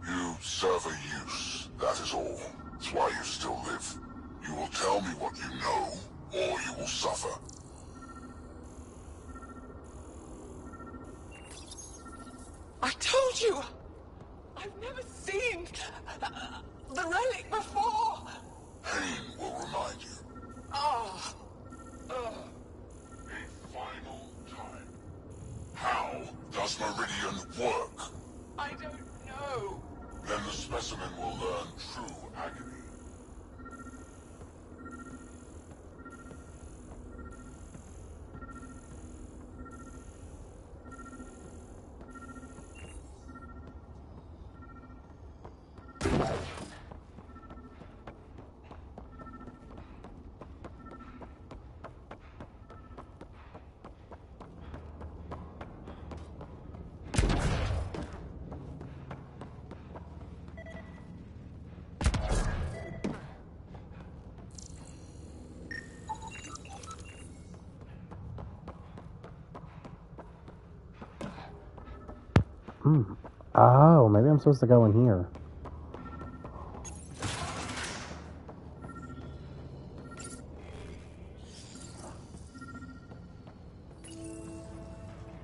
You serve a use, that is all. It's why you still live. You will tell me what you know, or you will suffer. I told you! I've never seen the relic before! Pain will remind you. Oh. A final time. How does Meridian work? I don't know. Then the specimen will learn true agony. Oh, maybe I'm supposed to go in here.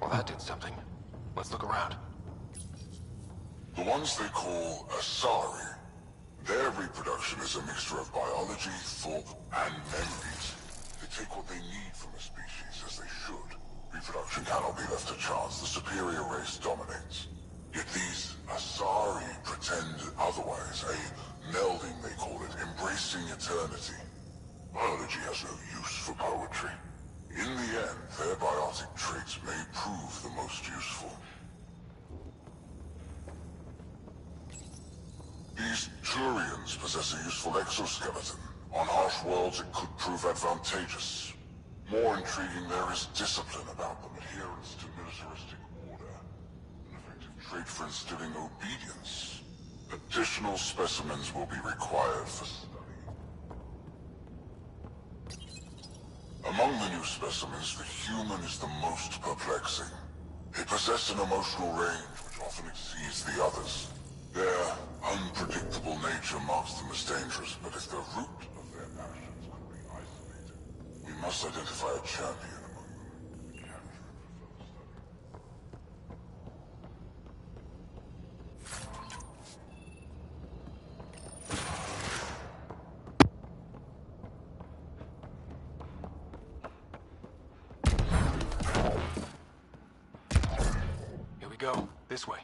Well, that did something. Let's look around. The ones they call Asari, their reproduction is a mixture of biology, thought, and memories. They take what they need from a species as they should. Reproduction cannot be left to chance. The superior race dominates. Yet these Asari pretend otherwise, a melding, they call it, embracing eternity. Biology has no use for poetry. In the end, their biotic traits may prove the most useful. These Turians possess a useful exoskeleton. On harsh worlds, it could prove advantageous. More intriguing, there is discipline about them, adherence to militaristic order, an effective trait for instilling obedience. Additional specimens will be required for study. Among the new specimens, the human is the most perplexing. They possess an emotional range which often exceeds the others. Their unpredictable nature marks them as dangerous, but if the root of their passions could be isolated, we must identify a champion among them. Capture it for further study. Here we go. This way.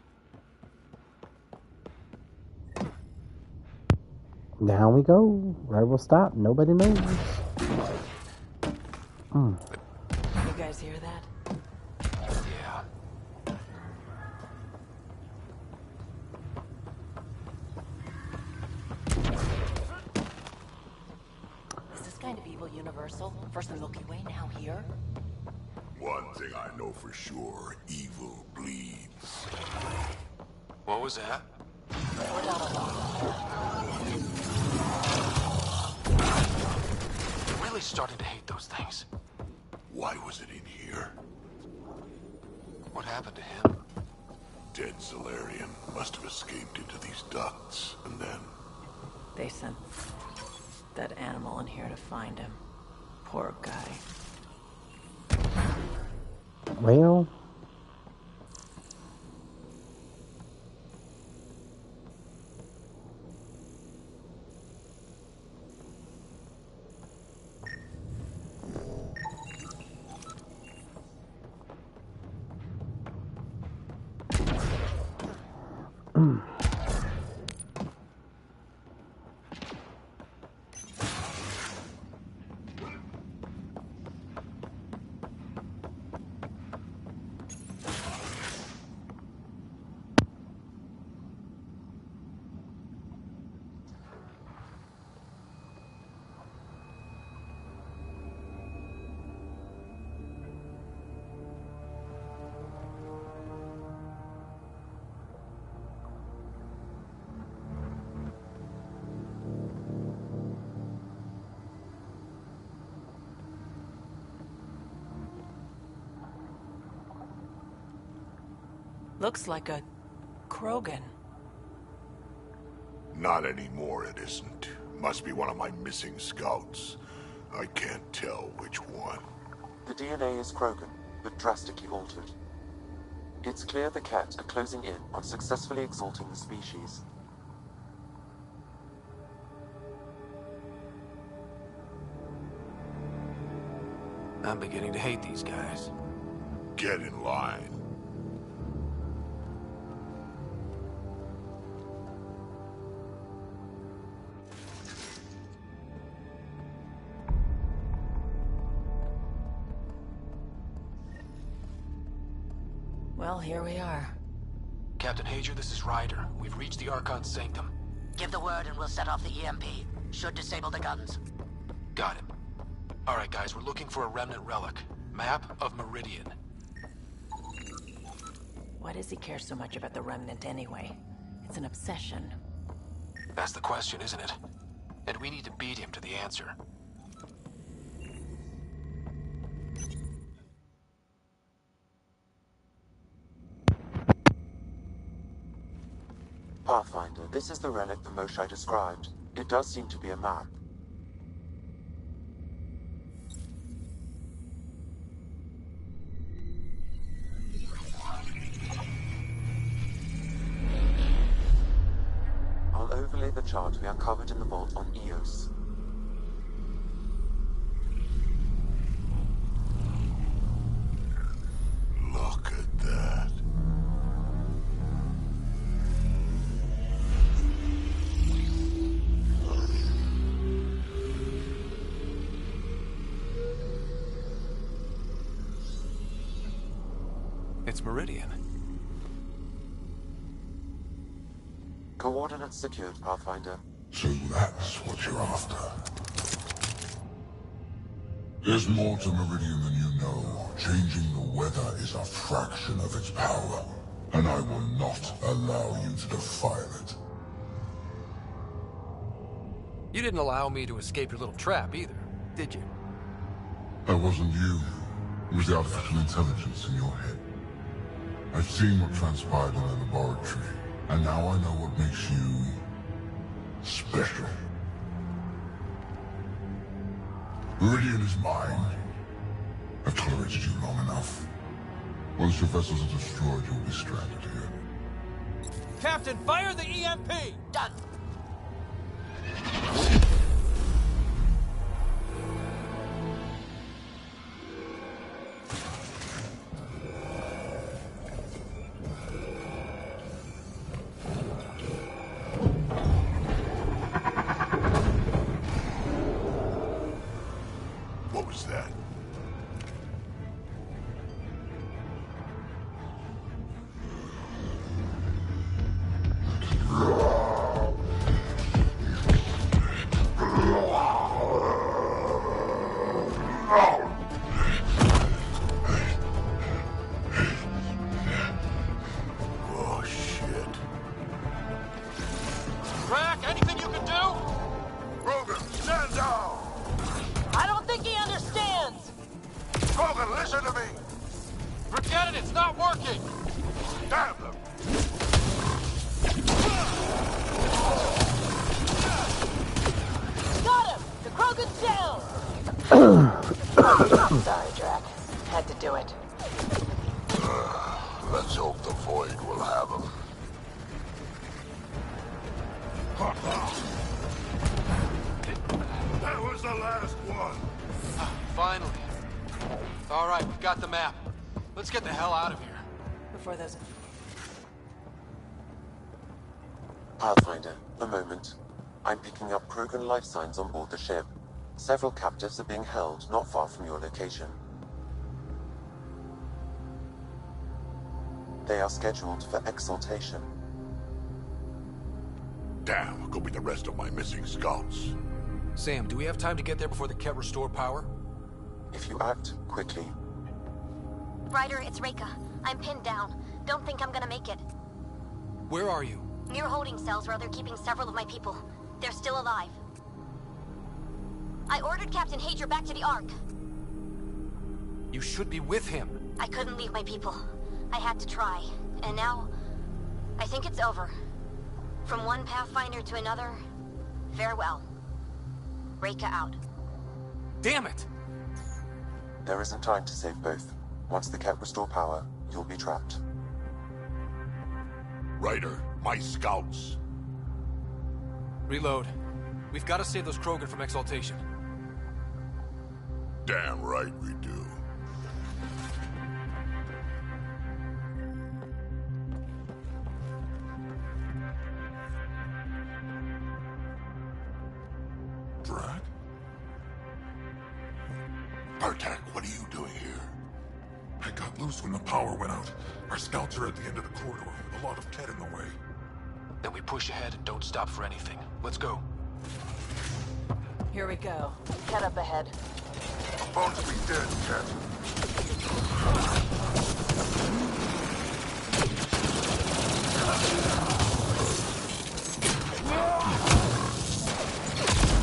Down we go. Where we'll stop, nobody knows. You guys hear that? Yeah. Is this kind of evil universal? First the Milky Way, now here? One thing I know for sure, evil bleeds. What was that? We're not alone. starting to hate those things. Why was it in here? What happened to him? Dead Solarian must have escaped into these ducts, and then... They sent that animal in here to find him. Poor guy. Well... Looks like a Krogan. Not anymore, it isn't. Must be one of my missing scouts. I can't tell which one. The DNA is Krogan, but drastically altered. It's clear the Ket are closing in on successfully exalting the species. I'm beginning to hate these guys. Get in line. Well, here we are. Captain Hager, this is Ryder. We've reached the Archon's sanctum. Give the word and we'll set off the EMP. Should disable the guns. Got it. Alright guys, we're looking for a remnant relic. Map of Meridian. Why does he care so much about the remnant anyway? It's an obsession. That's the question, isn't it? And we need to beat him to the answer. Pathfinder, this is the relic the Moshai described. It does seem to be a map. I'll overlay the chart we uncovered in the vault on Eos. Look at that. It's Meridian. Coordinates secured, Pathfinder. So that's what you're after. There's more to Meridian than you know. Changing the weather is a fraction of its power, and I will not allow you to defile it. You didn't allow me to escape your little trap either, did you? That wasn't you. It was the artificial intelligence in your head. I've seen what transpired in the laboratory, and now I know what makes you... special. Meridian is mine. I've tolerated you long enough. Once your vessels are destroyed, you'll be stranded here. Captain, fire the EMP! Done. What was that? Oh, shit. Rack, anything you can do? Rogan, stand down! I don't think Listen to me! Forget it, it's not working! Damn them! Got him! The Krogan's down! Sorry, Drac. Had to do it. Let's hope the Void will have him. That was the last one! Finally. All right, we've got the map. Let's get the hell out of here. Before those... Pathfinder, a moment. I'm picking up Krogan life signs on board the ship. Several captives are being held not far from your location. They are scheduled for exaltation. Damn, go with the rest of my missing scouts. Sam, do we have time to get there before the Ket restore power? If you act quickly. Ryder, it's Reika. I'm pinned down. Don't think I'm gonna make it. Where are you? Near holding cells where they're keeping several of my people. They're still alive. I ordered Captain Hager back to the Ark. You should be with him. I couldn't leave my people. I had to try. And now, I think it's over. From one Pathfinder to another, farewell. Reika out. Damn it! There isn't time to save both. Once the Ket restore power, you'll be trapped. Ryder, my scouts. Reload. We've got to save those Krogan from exaltation. Damn right we do. Drac? Bartak, what are you doing here? I got loose when the power went out. Our scouts are at the end of the corridor, with a lot of Ket in the way. Then we push ahead and don't stop for anything. Let's go. Here we go. Ket up ahead. About to be dead, Ket.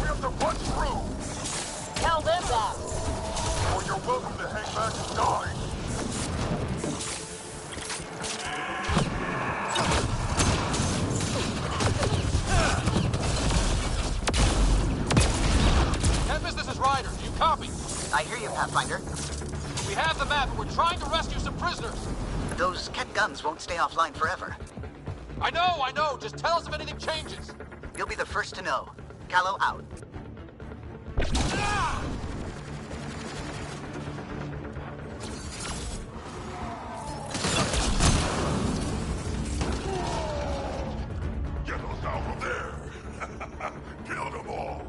We have to punch through! Tell them that! Or you're welcome to hang back and die! Tempest, this is Ryder. Do you copy? I hear you, Pathfinder. We have the map, and we're trying to rescue some prisoners. Those Ket guns won't stay offline forever. I know. Just tell us if anything changes. You'll be the first to know. Callow out. Get those down from there! Kill them all!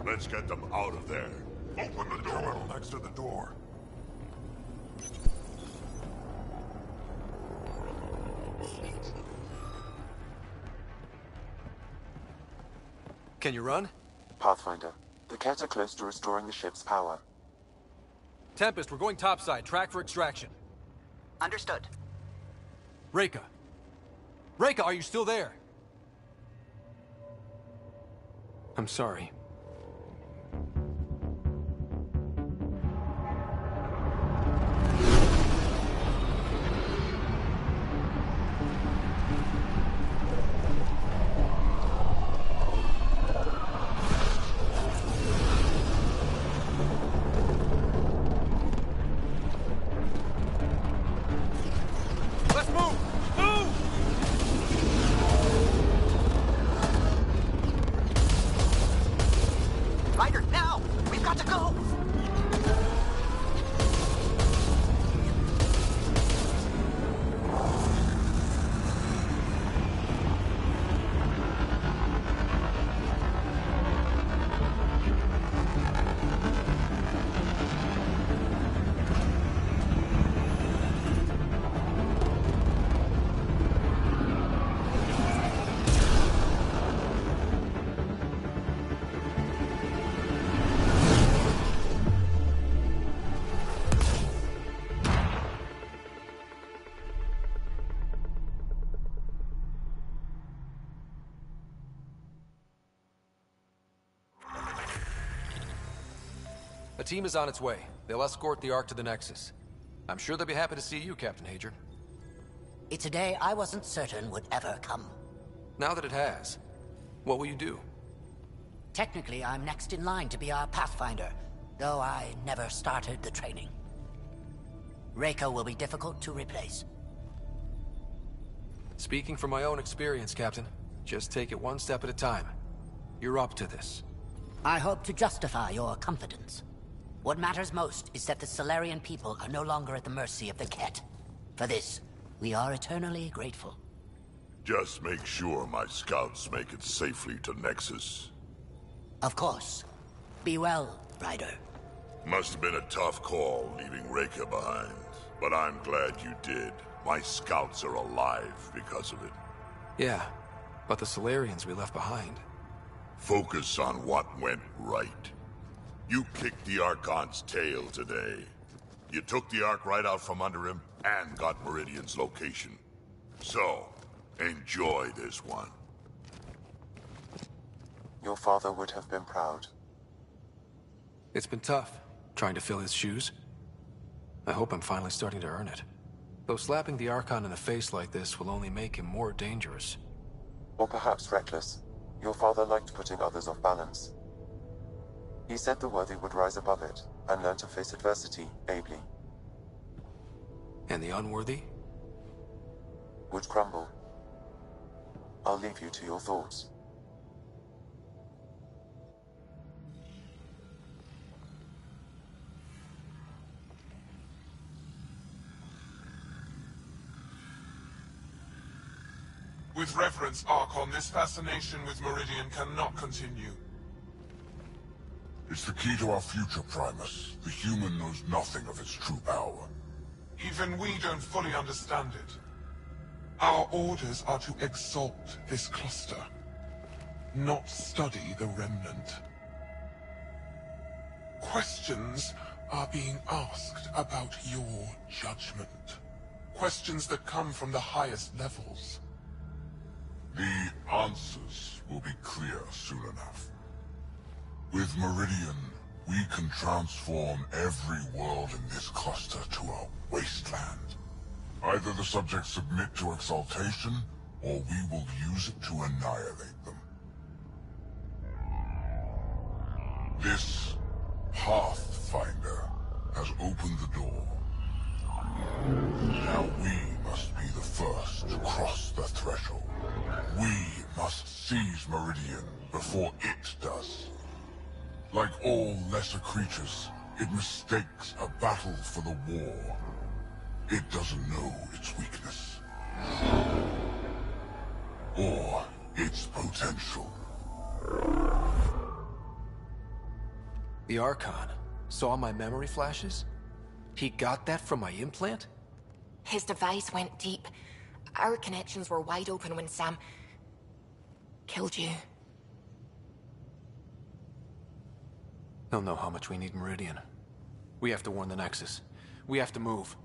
Let's get them out of there. Open the door! Next to the door. Can you run? Pathfinder, the Ket are close to restoring the ship's power. Tempest, we're going topside. Track for extraction. Understood. Reika. Reika, are you still there? I'm sorry. Let's move! Move! Ryder, now! We've got to go! A team is on its way. They'll escort the Ark to the Nexus. I'm sure they'll be happy to see you, Captain Hager. It's a day I wasn't certain would ever come. Now that it has, what will you do? Technically, I'm next in line to be our Pathfinder, though I never started the training. Reiko will be difficult to replace. Speaking from my own experience, Captain, just take it one step at a time. You're up to this. I hope to justify your confidence. What matters most is that the Solarian people are no longer at the mercy of the Ket. For this, we are eternally grateful. Just make sure my scouts make it safely to Nexus. Of course. Be well, Ryder. Must have been a tough call leaving Reika behind, but I'm glad you did. My scouts are alive because of it. Yeah, but the Solarians we left behind. Focus on what went right. You kicked the Archon's tail today. You took the Ark right out from under him and got Meridian's location. So, enjoy this one. Your father would have been proud. It's been tough, trying to fill his shoes. I hope I'm finally starting to earn it. Though slapping the Archon in the face like this will only make him more dangerous. Or perhaps reckless. Your father liked putting others off balance. He said the worthy would rise above it, and learn to face adversity ably. And the unworthy? Would crumble. I'll leave you to your thoughts. With reverence, Archon, this fascination with Meridian cannot continue. It's the key to our future, Primus. The human knows nothing of its true power. Even we don't fully understand it. Our orders are to exalt this cluster, not study the remnant. Questions are being asked about your judgment. Questions that come from the highest levels. The answers will be clear soon enough. With Meridian, we can transform every world in this cluster to a wasteland. Either the subjects submit to exaltation, or we will use it to annihilate them. This Pathfinder has opened the door. Now we must be the first to cross the threshold. We must seize Meridian before it does. Like all lesser creatures, it mistakes a battle for the war. It doesn't know its weakness. Or its potential. The Archon saw my memory flashes? He got that from my implant? His device went deep. Our connections were wide open when Sam killed you. He'll know how much we need Meridian. We have to warn the Nexus. We have to move.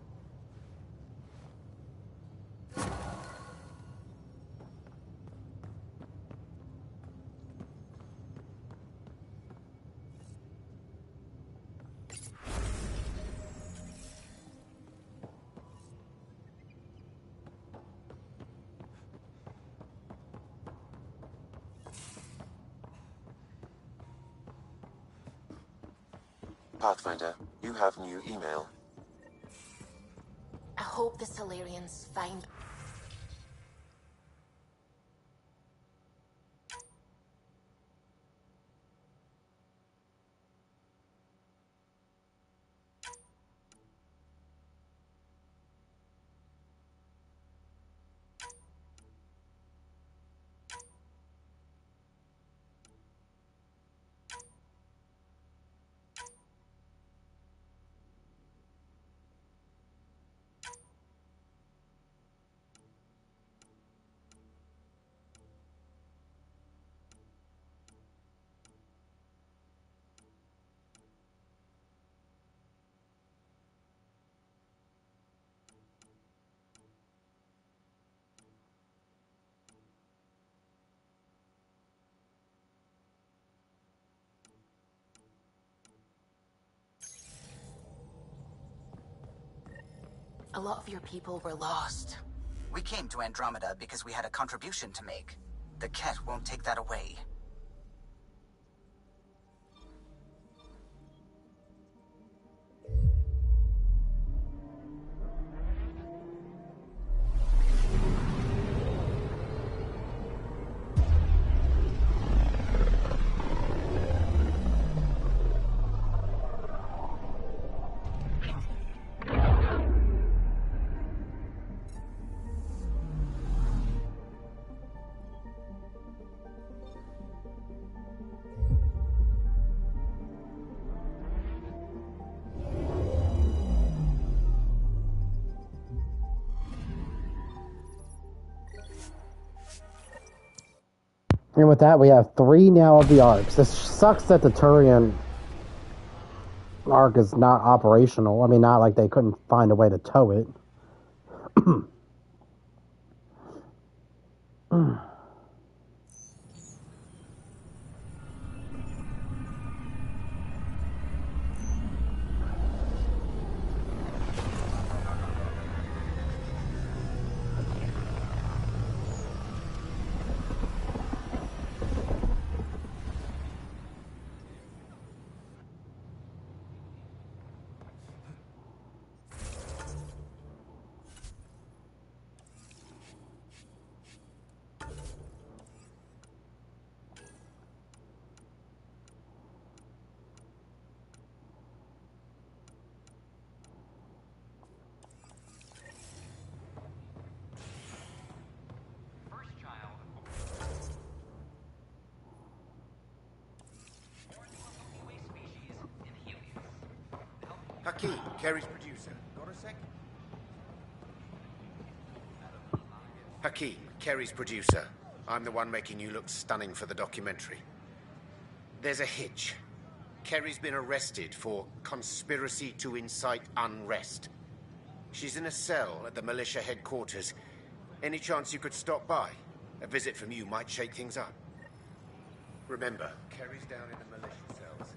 Pathfinder, you have new email. I hope the Solarians find... A lot of your people were lost. We came to Andromeda because we had a contribution to make. The Ket won't take that away. And with that, we have 3 now of the arcs. This sucks that the Turian arc is not operational. I mean, not like they couldn't find a way to tow it. Hakeem, Carrie's producer. Got a sec? Hakeem, Carrie's producer. I'm the one making you look stunning for the documentary. There's a hitch. Carrie's been arrested for conspiracy to incite unrest. She's in a cell at the militia headquarters. Any chance you could stop by? A visit from you might shake things up. Remember, Carrie's down in the militia cells.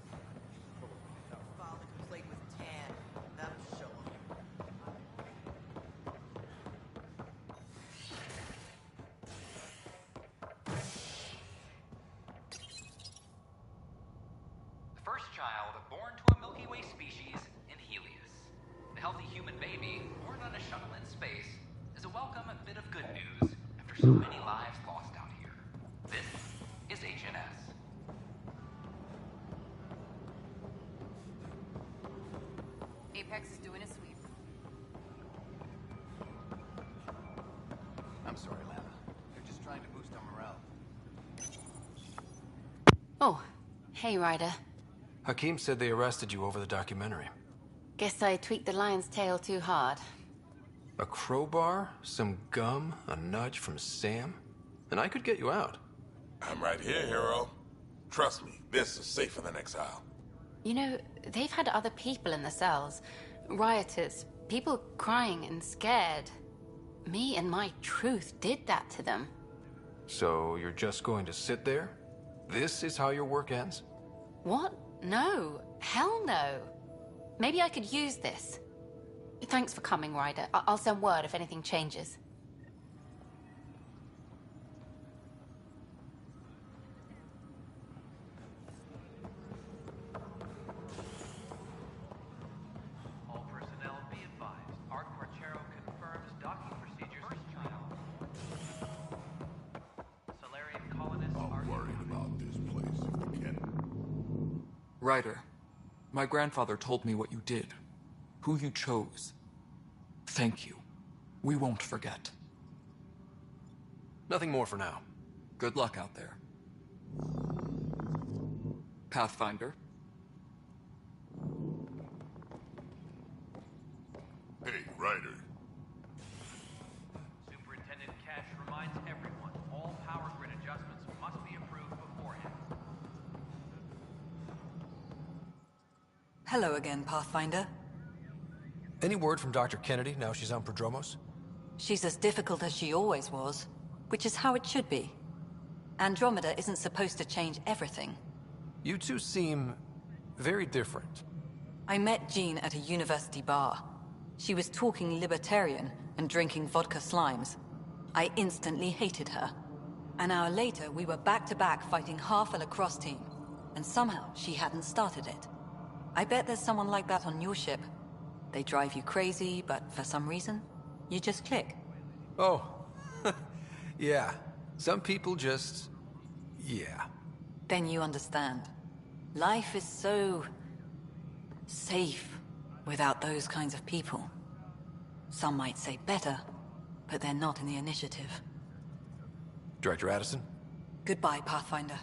The first child born to a Milky Way species in Helios. The healthy human baby, born on a shuttle in space, is a welcome bit of good news after so many lives lost out here. This is HNS. Apex is doing a sweep. I'm sorry, Lana. They're just trying to boost our morale. Oh, hey, Ryder. Hakeem said they arrested you over the documentary. Guess I tweaked the lion's tail too hard. A crowbar, some gum, a nudge from Sam, and I could get you out. I'm right here, hero. Trust me, this is safer than exile. You know, they've had other people in the cells. Rioters, people crying and scared. Me and my truth did that to them. So you're just going to sit there? This is how your work ends? What? No. Hell no. Maybe I could use this. Thanks for coming, Ryder. I'll send word if anything changes. All personnel be advised. Arc Parchero confirms docking procedures. First child. Solarian colonists are worried about this place if they can. Ryder, my grandfather told me what you did, who you chose. Thank you. We won't forget. Nothing more for now. Good luck out there. Pathfinder. Hey, Ryder. Superintendent Cash reminds everyone all power grid adjustments must be approved beforehand. Hello again, Pathfinder. Any word from Dr. Kennedy now she's on Prodromos? She's as difficult as she always was, which is how it should be. Andromeda isn't supposed to change everything. You two seem very different. I met Jean at a university bar. She was talking libertarian and drinking vodka slimes. I instantly hated her. An hour later, we were back-to-back fighting half a lacrosse team. And somehow, she hadn't started it. I bet there's someone like that on your ship. They drive you crazy, but for some reason, you just click. Oh, yeah. Some people just... yeah. Then you understand. Life is so... safe without those kinds of people. Some might say better, but they're not in the initiative. Director Addison? Goodbye, Pathfinder.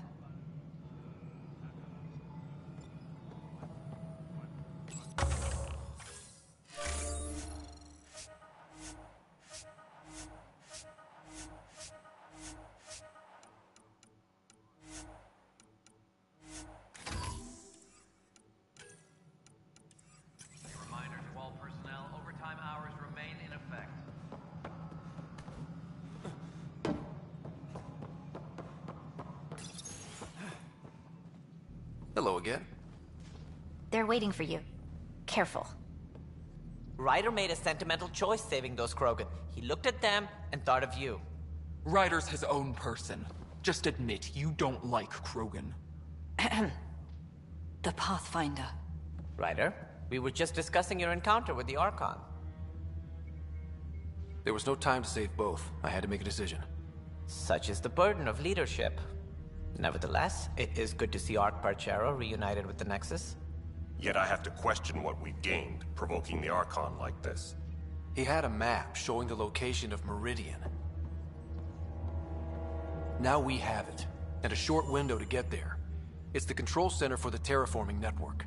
Reminder to all personnel, overtime hours remain in effect. Hello again. They're waiting for you. Careful. Ryder made a sentimental choice saving those Krogan. He looked at them and thought of you. Ryder's his own person. Just admit you don't like Krogan. The Pathfinder. Ryder, we were just discussing your encounter with the Archon. There was no time to save both. I had to make a decision. Such is the burden of leadership. Nevertheless, it is good to see Arch-Parchero reunited with the Nexus. Yet I have to question what we gained, provoking the Archon like this. He had a map showing the location of Meridian. Now we have it, and a short window to get there. It's the control center for the terraforming network.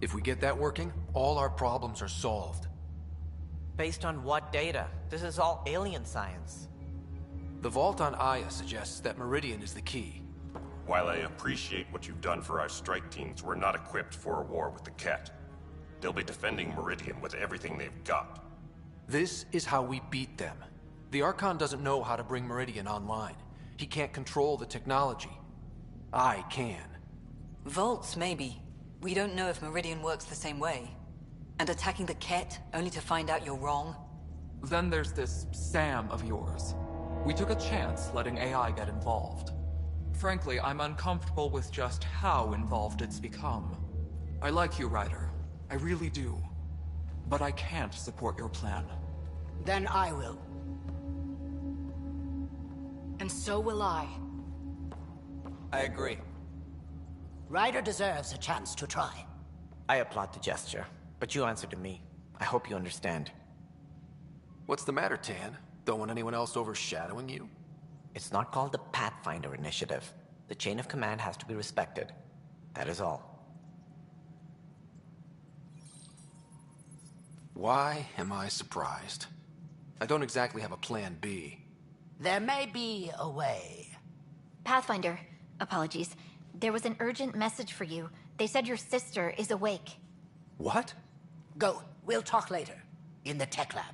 If we get that working, all our problems are solved. Based on what data? This is all alien science. The vault on Aya suggests that Meridian is the key. While I appreciate what you've done for our strike teams, we're not equipped for a war with the Ket. They'll be defending Meridian with everything they've got. This is how we beat them. The Archon doesn't know how to bring Meridian online. He can't control the technology. I can. Vaults, maybe. We don't know if Meridian works the same way. And attacking the Ket, only to find out you're wrong? Then there's this Sam of yours. We took a chance letting AI get involved. Frankly, I'm uncomfortable with just how involved it's become. I like you, Ryder. I really do. But I can't support your plan. Then I will. And so will I. I agree. Ryder deserves a chance to try. I applaud the gesture, but you answer to me. I hope you understand. What's the matter, Tan? Don't want anyone else overshadowing you? It's not called the Pathfinder Initiative. The chain of command has to be respected. That is all. Why am I surprised? I don't exactly have a plan B. There may be a way. Pathfinder, apologies. There was an urgent message for you. They said your sister is awake. What? Go. We'll talk later. In the tech lab.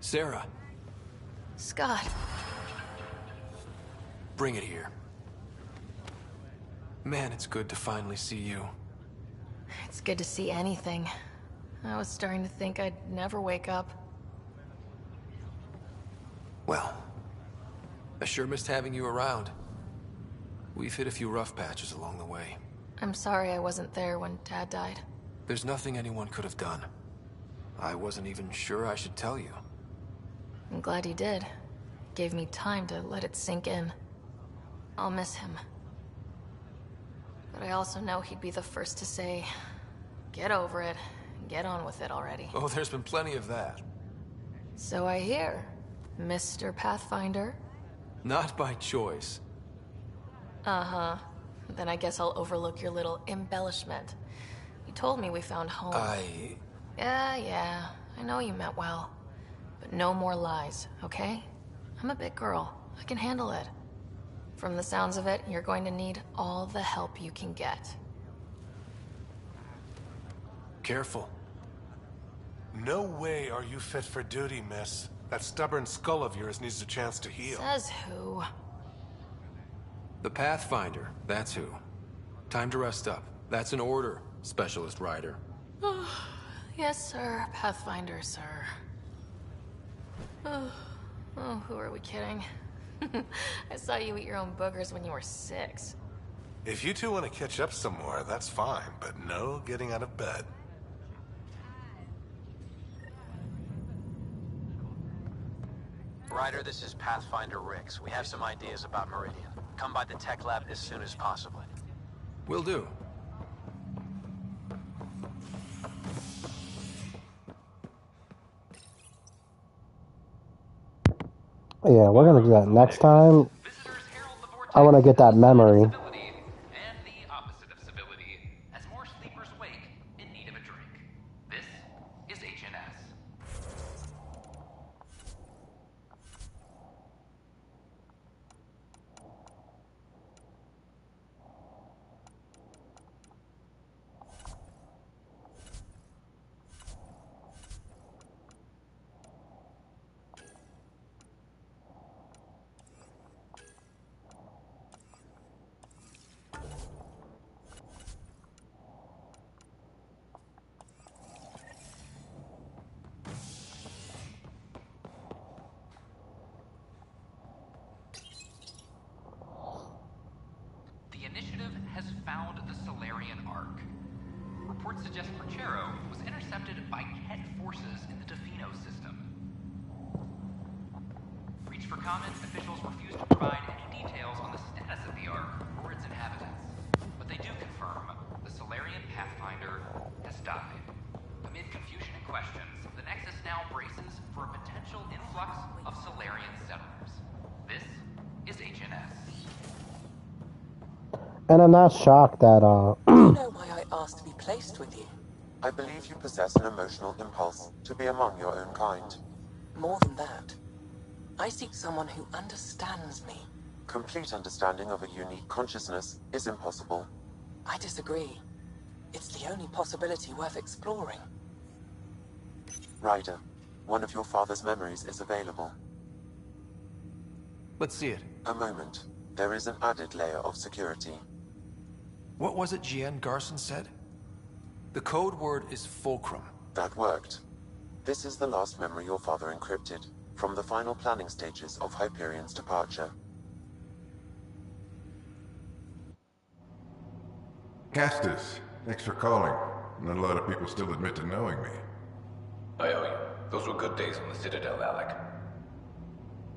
Sarah. Scott. Bring it here. Man, it's good to finally see you. It's good to see anything. I was starting to think I'd never wake up. Well, I sure missed having you around. We've hit a few rough patches along the way. I'm sorry I wasn't there when Dad died. There's nothing anyone could have done. I wasn't even sure I should tell you. I'm glad you did. Gave me time to let it sink in. I'll miss him. But I also know he'd be the first to say, get over it, and get on with it already. Oh, there's been plenty of that. So I hear, Mr. Pathfinder. Not by choice. Uh-huh. Then I guess I'll overlook your little embellishment. You told me we found home. Yeah, I know you meant well. But no more lies, okay? I'm a big girl. I can handle it. From the sounds of it, you're going to need all the help you can get. Careful. No way are you fit for duty, miss. That stubborn skull of yours needs a chance to heal. Says who? The Pathfinder, that's who. Time to rest up. That's an order, Specialist Rider. Yes, sir. Pathfinder, sir. Oh, who are we kidding? I saw you eat your own boogers when you were 6. If you two want to catch up some more, that's fine, but no getting out of bed. Ryder, this is Pathfinder Rix. We have some ideas about Meridian. Come by the tech lab as soon as possible. Will do. Yeah, we're gonna do that next time. I want to get that memory. And the opposite of civility, as more sleepers wake in need of a drink. This is HNS. The initiative has found the Solarian Ark. Reports suggest Perchero was intercepted by Ket forces in the Defino system. Reached for comment, officials refuse to provide any details on the status of the Ark or its inhabitants. But they do confirm the Solarian Pathfinder has died. Amid confusion and questions, the Nexus now braces for a potential influx of Solarian settlers. This is HNS. And I'm not shocked that, Do you know why I asked to be placed with you? I believe you possess an emotional impulse to be among your own kind. More than that. I seek someone who understands me. Complete understanding of a unique consciousness is impossible. I disagree. It's the only possibility worth exploring. Ryder, one of your father's memories is available. Let's see it. A moment. There is an added layer of security. What was it Jian Garson said? The code word is Fulcrum. That worked. This is the last memory your father encrypted, from the final planning stages of Hyperion's departure. Castus, thanks for calling. Not a lot of people still admit to knowing me. I owe you. Those were good days on the Citadel, Alec.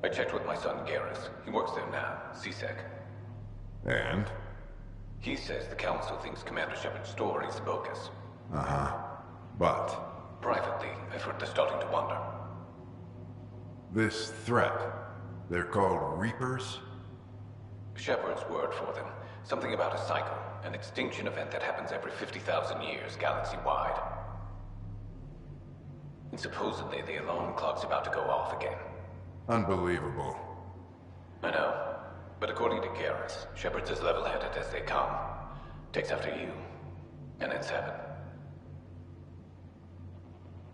I checked with my son Garrus. He works there now, CSEC. And? He says the Council thinks Commander Shepard's story is bogus. Uh-huh. But? Privately, I've heard they're starting to wonder. This threat, they're called Reapers? Shepard's word for them. Something about a cycle, an extinction event that happens every 50,000 years, galaxy-wide. And supposedly the alarm clock's about to go off again. Unbelievable. I know. But according to Garrus, Shepard's as level-headed as they come. Takes after you. And it's heaven.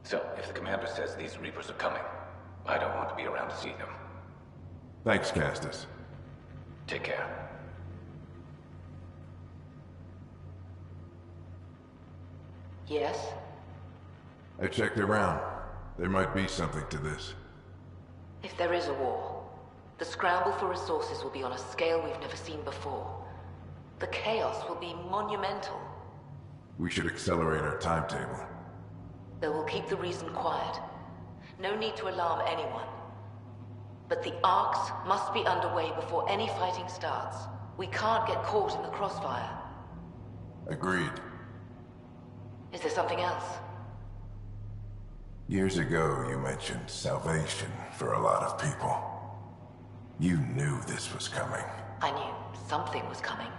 So, if the commander says these Reapers are coming, I don't want to be around to see them. Thanks, Castus. Take care. Yes? I checked around. There might be something to this. If there is a war, the scramble for resources will be on a scale we've never seen before. The chaos will be monumental. We should accelerate our timetable. They will keep the reason quiet. No need to alarm anyone. But the arcs must be underway before any fighting starts. We can't get caught in the crossfire. Agreed. Is there something else? Years ago, you mentioned salvation for a lot of people. You knew this was coming. I knew something was coming.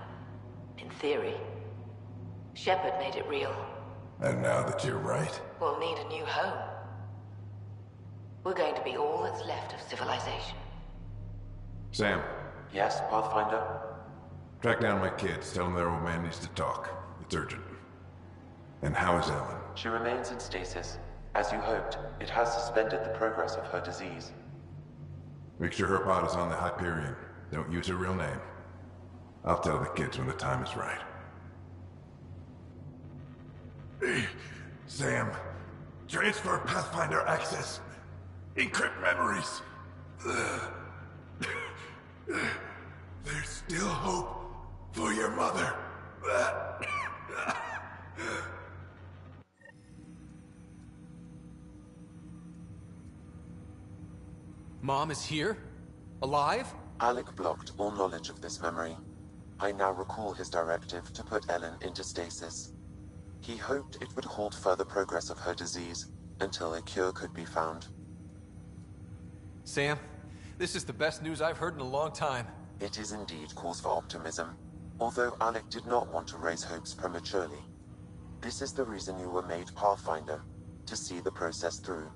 In theory. Shepard made it real. And now that you're right? We'll need a new home. We're going to be all that's left of civilization. Sam. Yes, Pathfinder? Track down my kids. Tell them their old man needs to talk. It's urgent. And how is Ellen? She remains in stasis. As you hoped, it has suspended the progress of her disease. Make sure her pod is on the Hyperion. Don't use her real name. I'll tell the kids when the time is right. Sam, transfer Pathfinder access. Encrypt memories. There's still hope for your mother. Mom is here? Alive? Alec blocked all knowledge of this memory. I now recall his directive to put Ellen into stasis. He hoped it would halt further progress of her disease until a cure could be found. Sam, this is the best news I've heard in a long time. It is indeed cause for optimism, although Alec did not want to raise hopes prematurely. This is the reason you were made Pathfinder, to see the process through.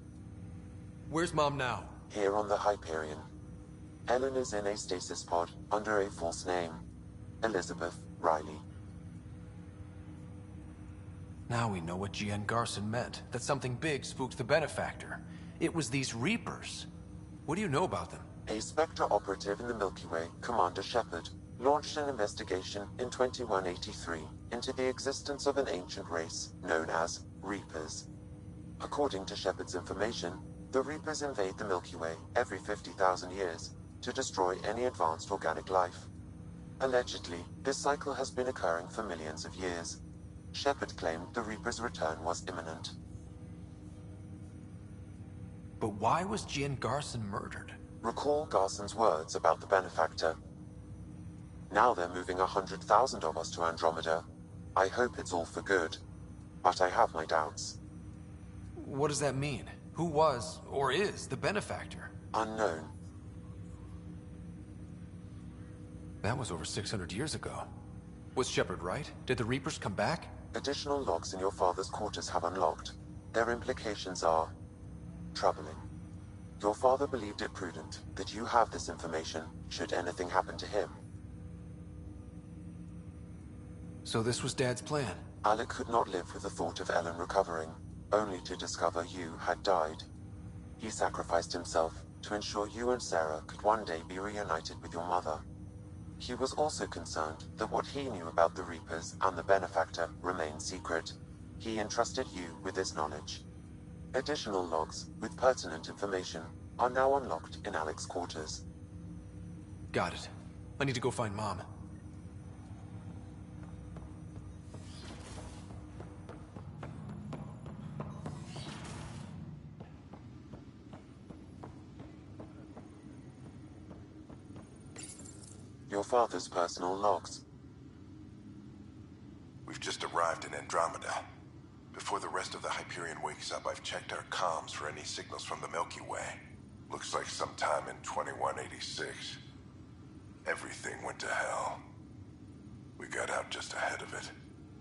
Where's Mom now? Here on the Hyperion. Ellen is in a stasis pod under a false name. Elizabeth Riley. Now we know what G.N. Garson meant, that something big spooked the Benefactor. It was these Reapers. What do you know about them? A Spectre operative in the Milky Way, Commander Shepard, launched an investigation in 2183 into the existence of an ancient race known as Reapers. According to Shepard's information, the Reapers invade the Milky Way every 50,000 years to destroy any advanced organic life. Allegedly, this cycle has been occurring for millions of years. Shepard claimed the Reaper's return was imminent. But why was G.N. Garson murdered? Recall Garson's words about the Benefactor. Now they're moving 100,000 of us to Andromeda. I hope it's all for good, but I have my doubts. What does that mean? Who was, or is, the Benefactor? Unknown. That was over 600 years ago. Was Shepard right? Did the Reapers come back? Additional logs in your father's quarters have unlocked. Their implications are troubling. Your father believed it prudent that you have this information should anything happen to him. So this was Dad's plan? Alec could not live with the thought of Ellen recovering, only to discover you had died. He sacrificed himself to ensure you and Sarah could one day be reunited with your mother. He was also concerned that what he knew about the Reapers and the Benefactor remained secret. He entrusted you with this knowledge. Additional logs with pertinent information are now unlocked in Alec's quarters. Got it. I need to go find Mom. Your father's personal logs. We've just arrived in Andromeda. Before the rest of the Hyperion wakes up, I've checked our comms for any signals from the Milky Way. Looks like sometime in 2186. Everything went to hell. We got out just ahead of it.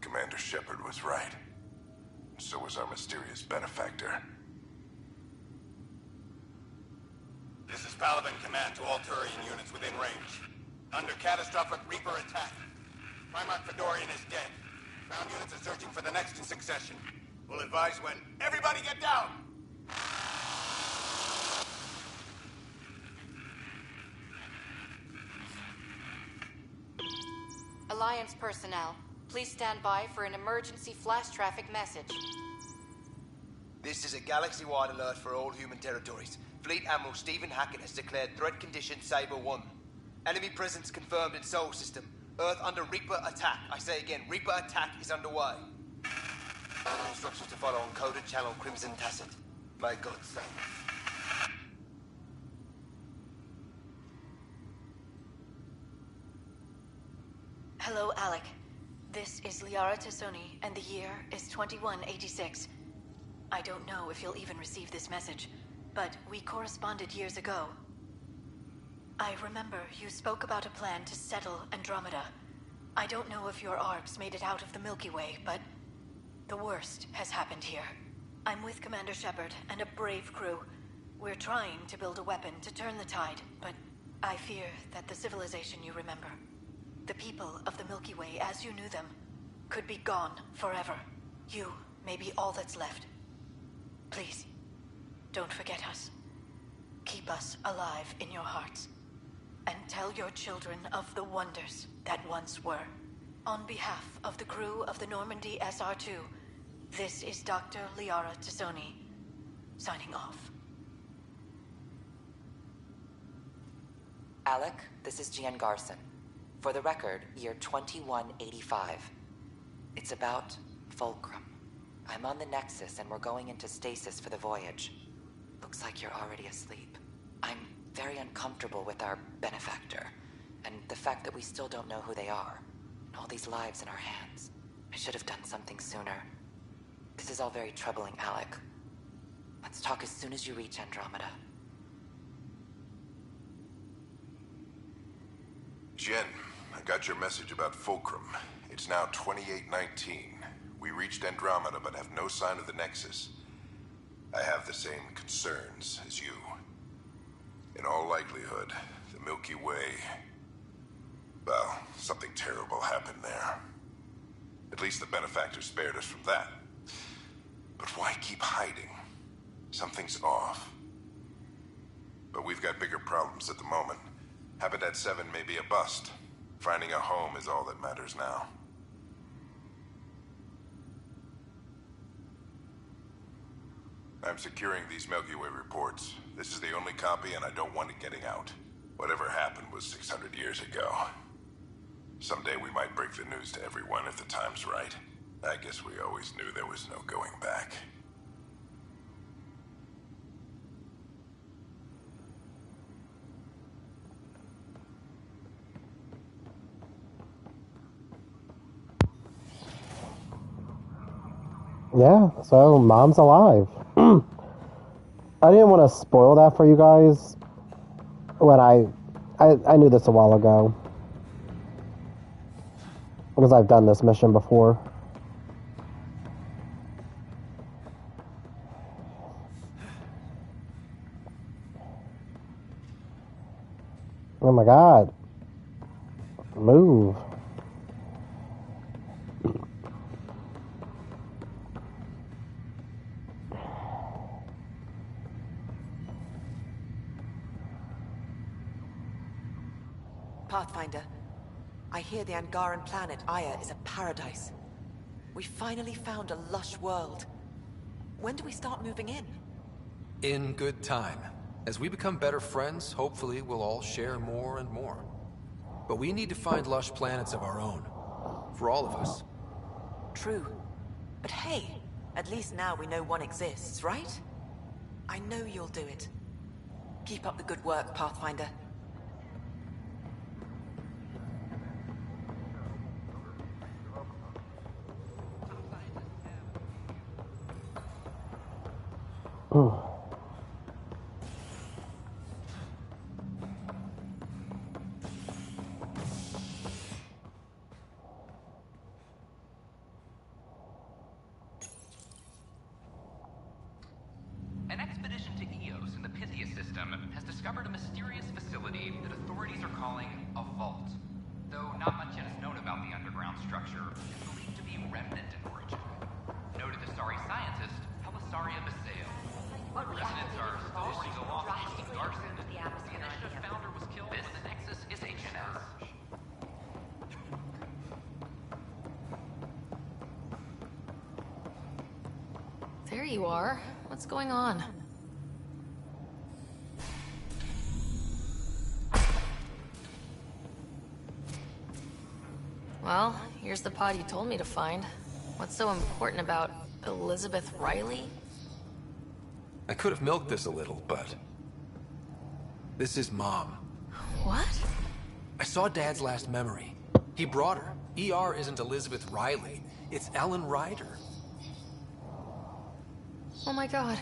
Commander Shepard was right. So was our mysterious Benefactor. This is Paladin Command to all Turian units within range. Under catastrophic Reaper attack. Primarch Fedorian is dead. Ground units are searching for the next in succession. We'll advise when. Everybody get down! Alliance personnel, please stand by for an emergency flash traffic message. This is a galaxy-wide alert for all human territories. Fleet Admiral Stephen Hackett has declared threat condition Saber 1. Enemy presence confirmed in Sol System. Earth under Reaper attack. I say again, Reaper attack is underway. Instructions to follow on coded channel Crimson Tacit. May God save us. Hello, Alec. This is Liara Tassoni, and the year is 2186. I don't know if you'll even receive this message, but we corresponded years ago. I remember you spoke about a plan to settle Andromeda. I don't know if your arcs made it out of the Milky Way, but the worst has happened here. I'm with Commander Shepard and a brave crew. We're trying to build a weapon to turn the tide, but I fear that the civilization you remember, the people of the Milky Way as you knew them, could be gone forever. You may be all that's left. Please, don't forget us. Keep us alive in your hearts. And tell your children of the wonders that once were. On behalf of the crew of the Normandy SR-2, this is Dr. Liara Tassoni, signing off. Alec, this is Gian Garson. For the record, year 2185. It's about Fulcrum. I'm on the Nexus and we're going into stasis for the voyage. Looks like you're already asleep. I'm very uncomfortable with our benefactor, and the fact that we still don't know who they are, and all these lives in our hands. I should have done something sooner. This is all very troubling, Alec. Let's talk as soon as you reach Andromeda. Jen, I got your message about Fulcrum. It's now 2819. We reached Andromeda but have no sign of the Nexus. I have the same concerns as you. In all likelihood, the Milky Way... well, something terrible happened there. At least the benefactor spared us from that. But why keep hiding? Something's off. But we've got bigger problems at the moment. Habitat 7 may be a bust. Finding a home is all that matters now. I'm securing these Milky Way reports. This is the only copy and I don't want it getting out. Whatever happened was 600 years ago. Someday we might break the news to everyone if the time's right. I guess we always knew there was no going back. Yeah, so Mom's alive. I didn't want to spoil that for you guys when I knew this a while ago. Because I've done this mission before. Oh my god. Move. Pathfinder, I hear the Angaran planet Aya is a paradise. We finally found a lush world. When do we start moving in? In good time. As we become better friends, hopefully we'll all share more and more. But we need to find lush planets of our own. For all of us. True. But hey, at least now we know one exists, right? I know you'll do it. Keep up the good work, Pathfinder. Oh. An expedition to Eos in the Pythia system has discovered a mysterious facility that authorities are calling a vault. Though not much yet is known about the underground structure, it's believed to be remnant in origin. Noted Asari scientist Helisaria Basale. Residents are still running aloft with arson. The initiative founder was killed when the Nexus is HNS. There you are. What's going on? Well, here's the pod you told me to find. What's so important about Elizabeth Riley? I could have milked this a little, but... this is Mom. What? I saw Dad's last memory. He brought her. ER isn't Elizabeth Riley. It's Ellen Ryder. Oh my god.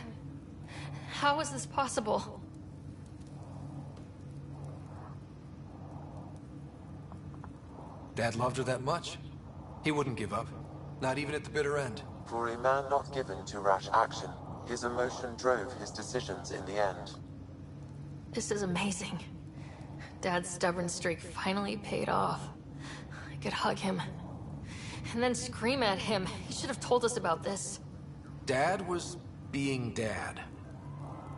How is this possible? Dad loved her that much. He wouldn't give up. Not even at the bitter end. For a man not given to rash action, his emotion drove his decisions in the end. This is amazing. Dad's stubborn streak finally paid off. I could hug him. And then scream at him. He should have told us about this. Dad was being Dad.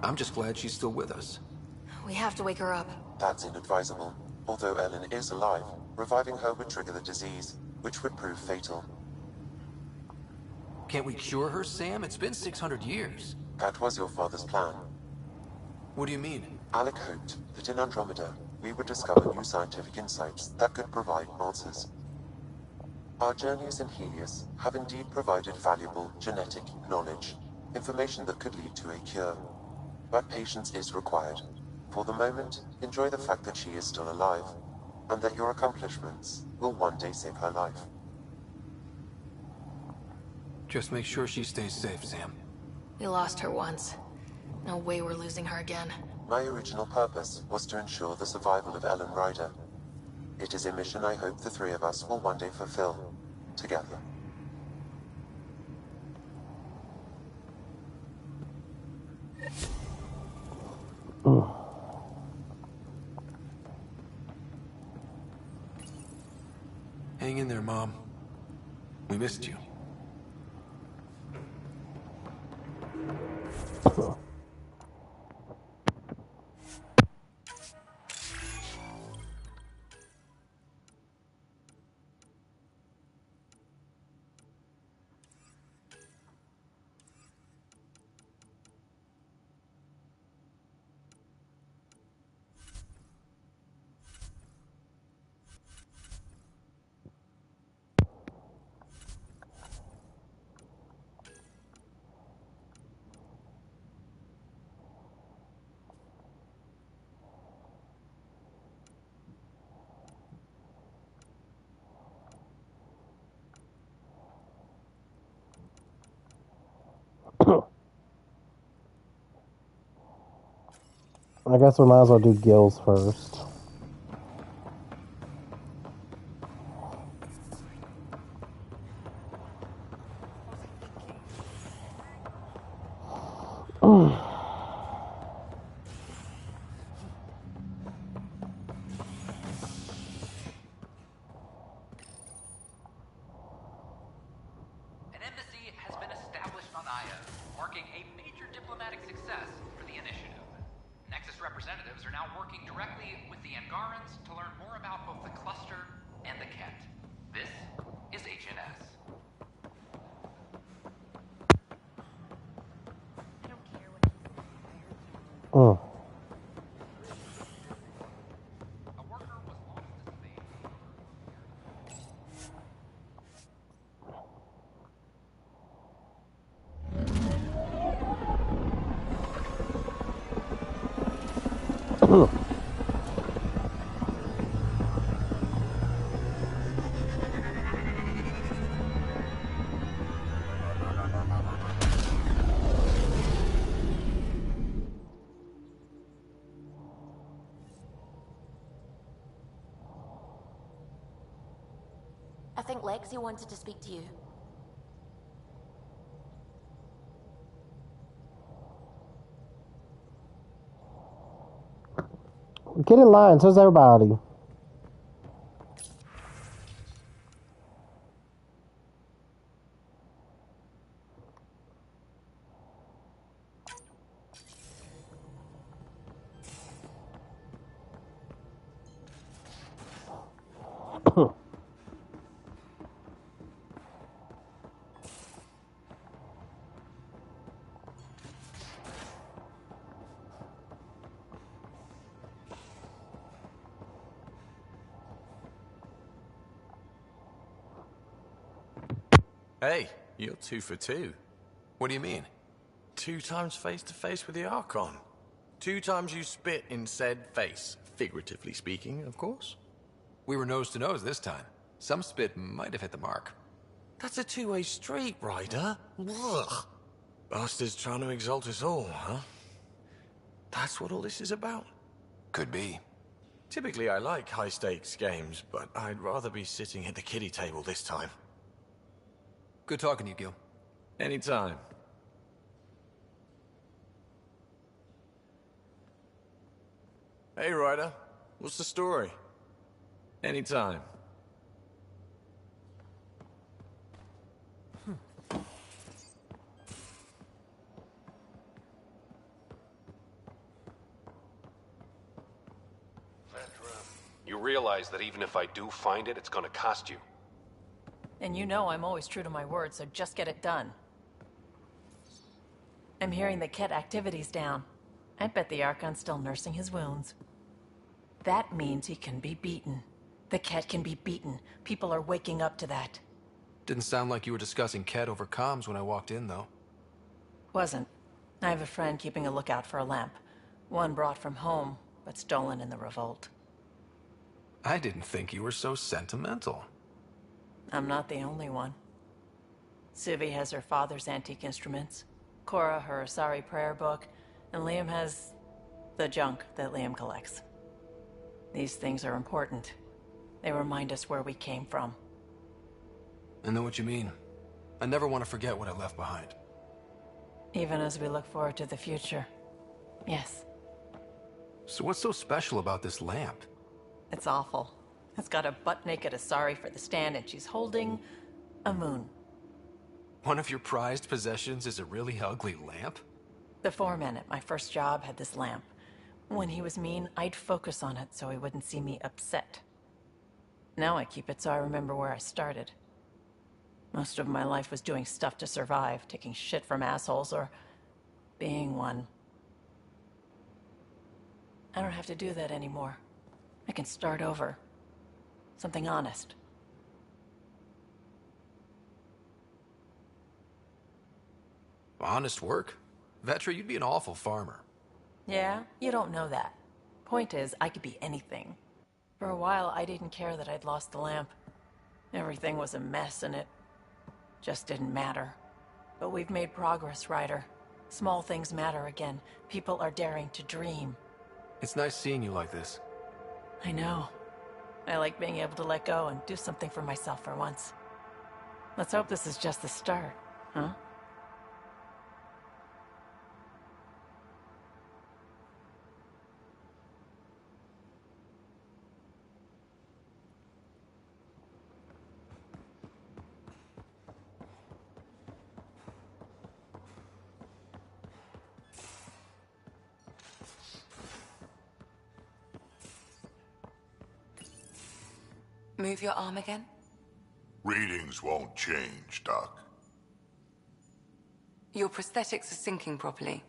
I'm just glad she's still with us. We have to wake her up. That's inadvisable. Although Ellen is alive, reviving her would trigger the disease, which would prove fatal. Can't we cure her, Sam? It's been 600 years. That was your father's plan. What do you mean? Alec hoped that in Andromeda, we would discover new scientific insights that could provide answers. Our journeys in Helios have indeed provided valuable genetic knowledge, information that could lead to a cure. But patience is required. For the moment, enjoy the fact that she is still alive, and that your accomplishments will one day save her life. Just make sure she stays safe, Sam. We lost her once. No way we're losing her again. My original purpose was to ensure the survival of Ellen Ryder. It is a mission I hope the three of us will one day fulfill, together. Hang in there, Mom. We missed you. I guess we might as well do Gills first. An embassy has been established on Aya, marking a major diplomatic success for the initiative. Nexus representatives are now working directly with the Angarans to learn more about both the cluster and the Ket. This is HNS. Oh. I think Lexi wanted to speak to you. Get in line, so's everybody. Hey, you're 2 for 2. What do you mean? 2 times face-to-face with the Archon. 2 times you spit in said face. Figuratively speaking, of course. We were nose to nose this time. Some spit might have hit the mark. That's a two-way street, Ryder. Ugh. Bastards trying to exalt us all, huh? That's what all this is about? Could be. Typically I like high-stakes games, but I'd rather be sitting at the kiddie table this time. Good talking to you, Gil. Anytime. Hey, Ryder. What's the story? Anytime. You realize that even if I do find it, it's gonna cost you. And you know I'm always true to my word, so just get it done. I'm hearing the Ket activity's down. I bet the Archon's still nursing his wounds. That means he can be beaten. The Ket can be beaten. People are waking up to that. Didn't sound like you were discussing Ket over comms when I walked in, though. Wasn't. I have a friend keeping a lookout for a lamp. One brought from home, but stolen in the revolt. I didn't think you were so sentimental. I'm not the only one. Suvi has her father's antique instruments, Cora her Asari prayer book, and Liam has the junk that Liam collects. These things are important. They remind us where we came from. I know what you mean. I never want to forget what I left behind. Even as we look forward to the future. Yes. So what's so special about this lamp? It's awful. It's got a butt-naked Asari for the stand, and she's holding a moon. One of your prized possessions is a really ugly lamp? The foreman at my first job had this lamp. When he was mean, I'd focus on it so he wouldn't see me upset. Now I keep it so I remember where I started. Most of my life was doing stuff to survive, taking shit from assholes, or being one. I don't have to do that anymore. I can start over. Something honest. Honest work? Vetra, you'd be an awful farmer. Yeah? You don't know that. Point is, I could be anything. For a while, I didn't care that I'd lost the lamp. Everything was a mess, and it just didn't matter. But we've made progress, Ryder. Small things matter again. People are daring to dream. It's nice seeing you like this. I know. I like being able to let go and do something for myself for once. Let's hope this is just the start, huh? Move your arm again? Readings won't change, Doc. Your prosthetics are syncing properly.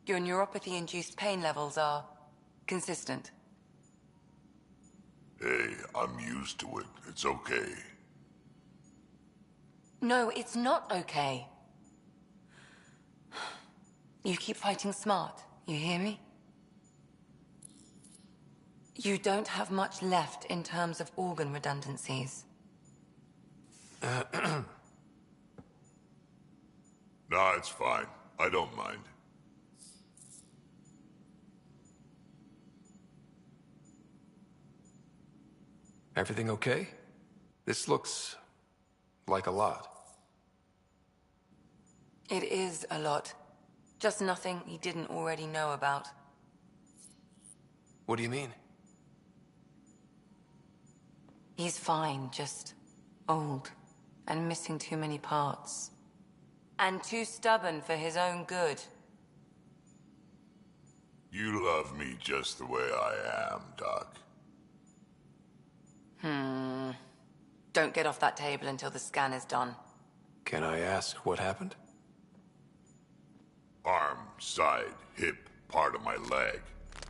Your neuropathy-induced pain levels are consistent. Hey, I'm used to it. It's okay. No, it's not okay. You keep fighting smart, you hear me? You don't have much left in terms of organ redundancies. Nah, it's fine. I don't mind. Everything okay? This looks like a lot. It is a lot. Just nothing he didn't already know about. What do you mean? He's fine, just old and missing too many parts. And too stubborn for his own good. You love me just the way I am, Doc. Don't get off that table until the scan is done. Can I ask what happened? Arm, side, hip, part of my leg.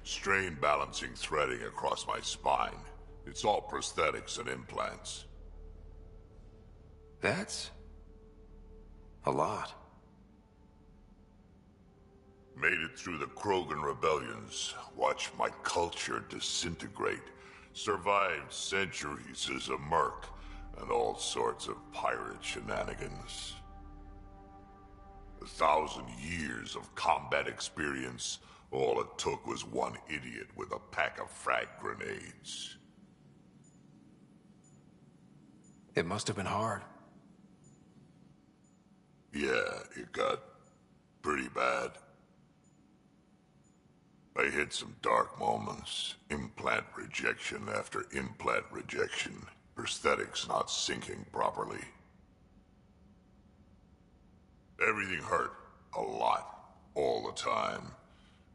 Strain balancing threading across my spine. It's all prosthetics and implants. That's a lot. Made it through the Krogan rebellions. Watched my culture disintegrate. Survived centuries as a merc and all sorts of pirate shenanigans. 1,000 years of combat experience. All it took was one idiot with a pack of frag grenades. It must have been hard. Yeah, it got pretty bad. I hit some dark moments. Implant rejection after implant rejection. Prosthetics not syncing properly. Everything hurt. A lot. All the time.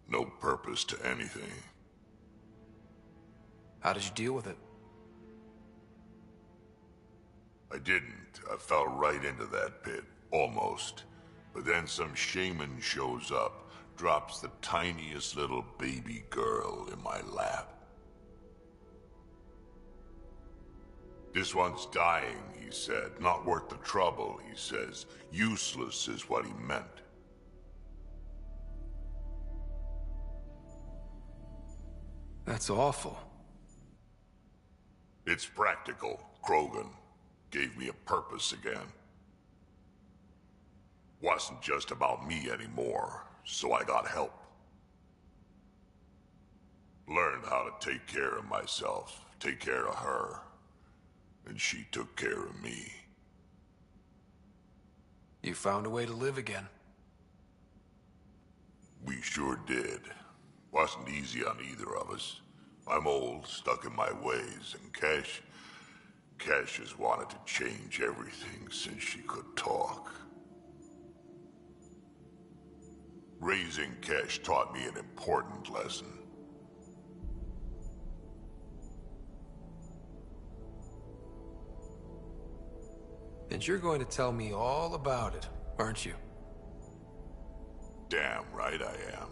No purpose to anything. How did you deal with it? I didn't. I fell right into that pit. Almost. But then some shaman shows up, drops the tiniest little baby girl in my lap. This one's dying, he said. Not worth the trouble, he says. Useless is what he meant. That's awful. It's practical. Krogan gave me a purpose again. Wasn't just about me anymore, so I got help. Learned how to take care of myself, take care of her. And she took care of me. You found a way to live again. We sure did. Wasn't easy on either of us. I'm old, stuck in my ways, and Cash has wanted to change everything since she could talk. Raising Cash taught me an important lesson. And you're going to tell me all about it, aren't you? Damn right I am.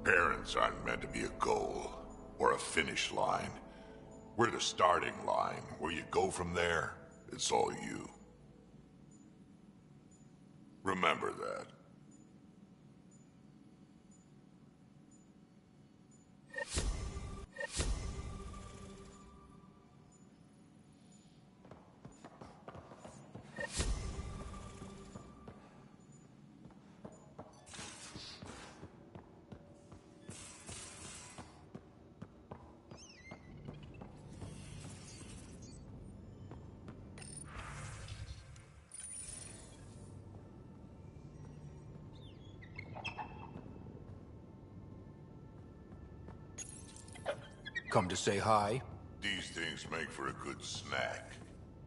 Parents aren't meant to be a goal, or a finish line. We're the starting line. Where you go from there, it's all you. Remember that. Come to say hi? These things make for a good snack.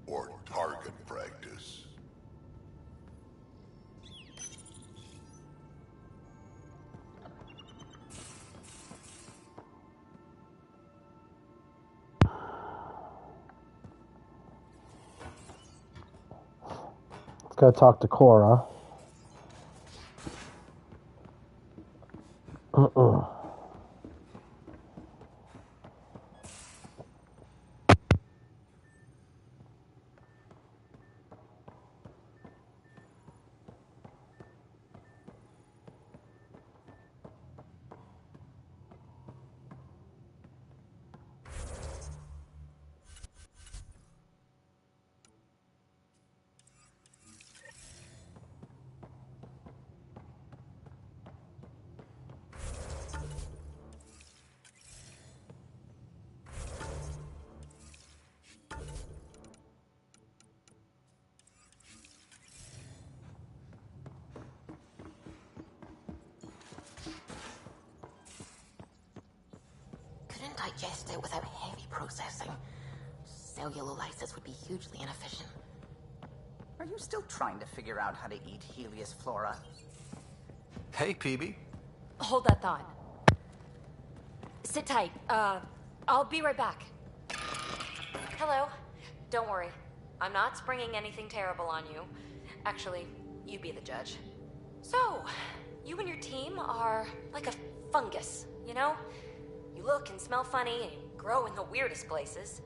Or target practice. Let's go talk to Cora. Couldn't digest it without heavy processing. Cellulolysis would be hugely inefficient. Are you still trying to figure out how to eat Helios flora? Hey, PB. Hold that thought. Sit tight. I'll be right back. Hello. Don't worry. I'm not springing anything terrible on you. Actually, you be the judge. So, you and your team are like a fungus, you know? You look and smell funny and you grow in the weirdest places.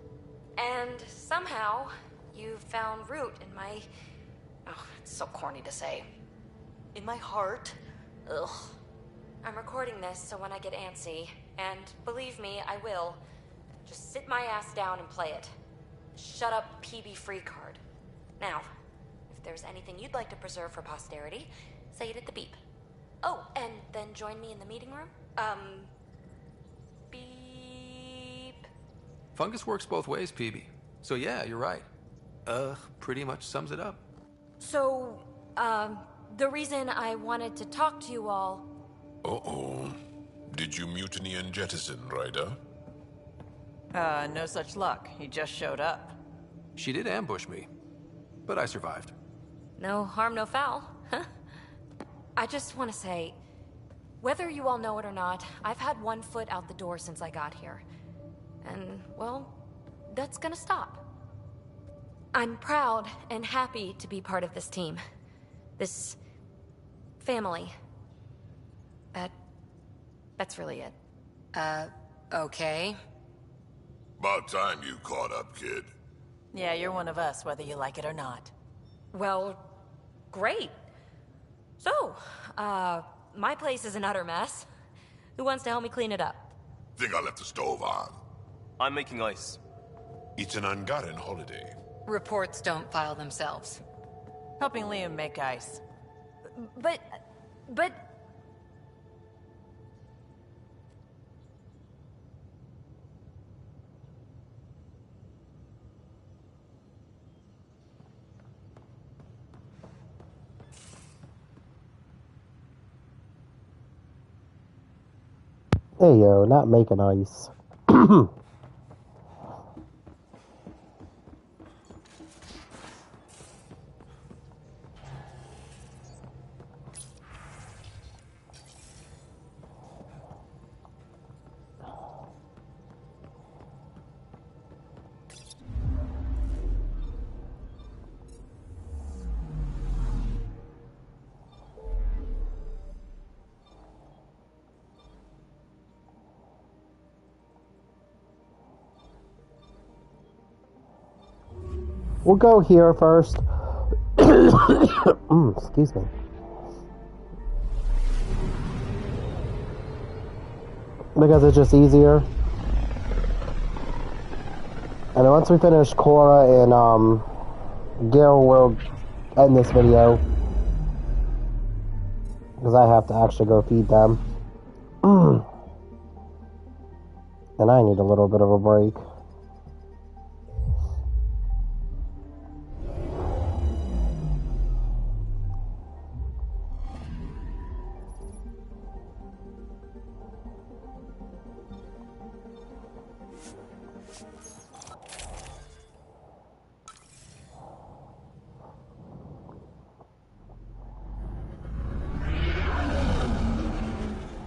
And somehow, you've found root in my... Oh, it's so corny to say. In my heart. Ugh. I'm recording this so when I get antsy, and believe me, I will, just sit my ass down and play it. Shut up, PB free card. Now, if there's anything you'd like to preserve for posterity, say it at the beep. Oh, and then join me in the meeting room? Beep. Fungus works both ways, PB. So yeah, you're right. Pretty much sums it up. So, the reason I wanted to talk to you all... Uh-oh. Did you mutiny and jettison, Ryder? No such luck. He just showed up. She did ambush me, but I survived. No harm, no foul, huh? I just want to say, Whether you all know it or not, I've had one foot out the door since I got here. And, well, that's gonna stop. I'm proud and happy to be part of this team. This family. That's really it. Okay. About time you caught up, kid. Yeah, you're one of us, whether you like it or not. Well, great. So, my place is an utter mess. Who wants to help me clean it up? Think I left the stove on. I'm making ice. It's an Angaran holiday. Reports don't file themselves. Helping Liam make ice. But... Hey yo, not making ice. We'll go here first. Excuse me. Because it's just easier. And once we finish Cora and Gil, we'll end this video. Because I have to actually go feed them. And I need a little bit of a break.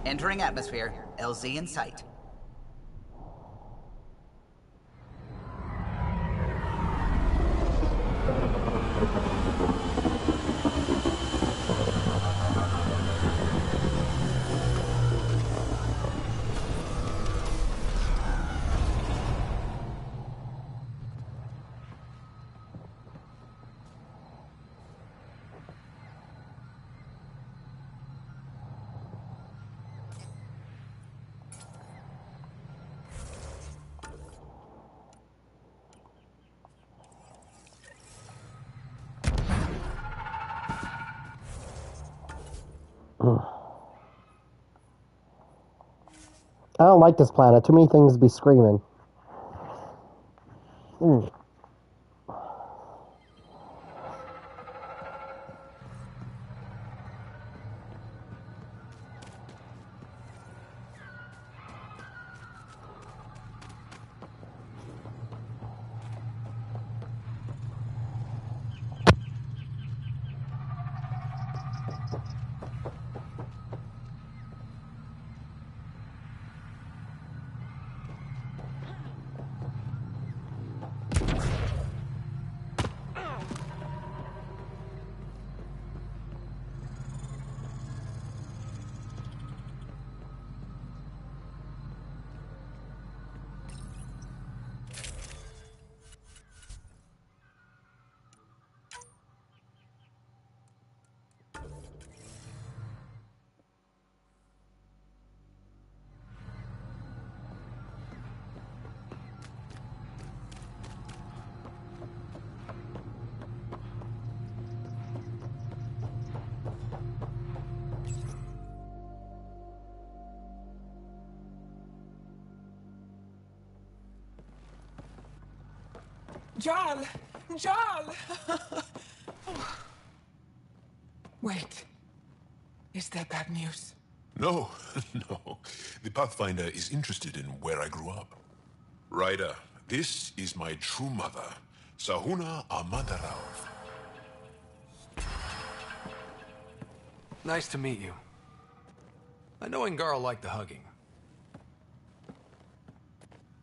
Entering atmosphere. LZ in sight. I don't like this planet. Too many things be screaming. Jarl! Jarl! Wait. Is that bad news? No, no. The Pathfinder is interested in where I grew up. Ryder, this is my true mother, Sahuna Amadarav. Nice to meet you. I know Angar liked the hugging.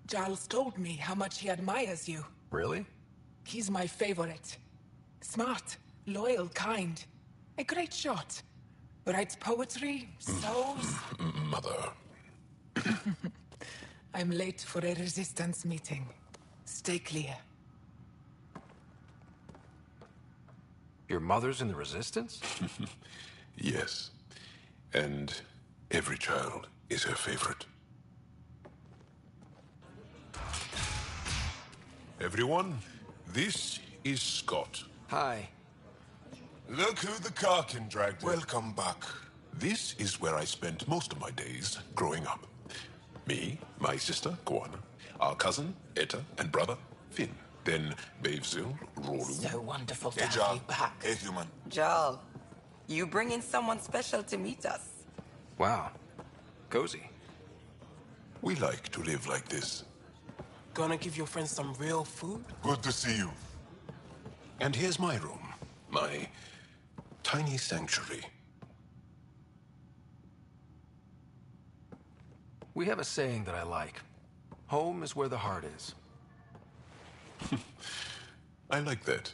Giles told me how much he admires you. Really? He's my favorite. Smart, loyal, kind. A great shot. Writes poetry, sews. Mother. I'm late for a resistance meeting. Stay clear. Your mother's in the Resistance? Yes. And every child is her favorite. Everyone, this is Scott. Hi. Look who the car can drag. Welcome back. This is where I spent most of my days growing up. Me, my sister, Koana, our cousin, Etta, and brother, Finn. Then Bavesville, Rolu. So wonderful to Hey, have Jarl. you back. Hey, human. Jarl, you bring in someone special to meet us. Wow. Cozy. We like to live like this. Gonna give your friends some real food? Good to see you. And here's my room. My tiny sanctuary. We have a saying that I like. Home is where the heart is. I like that.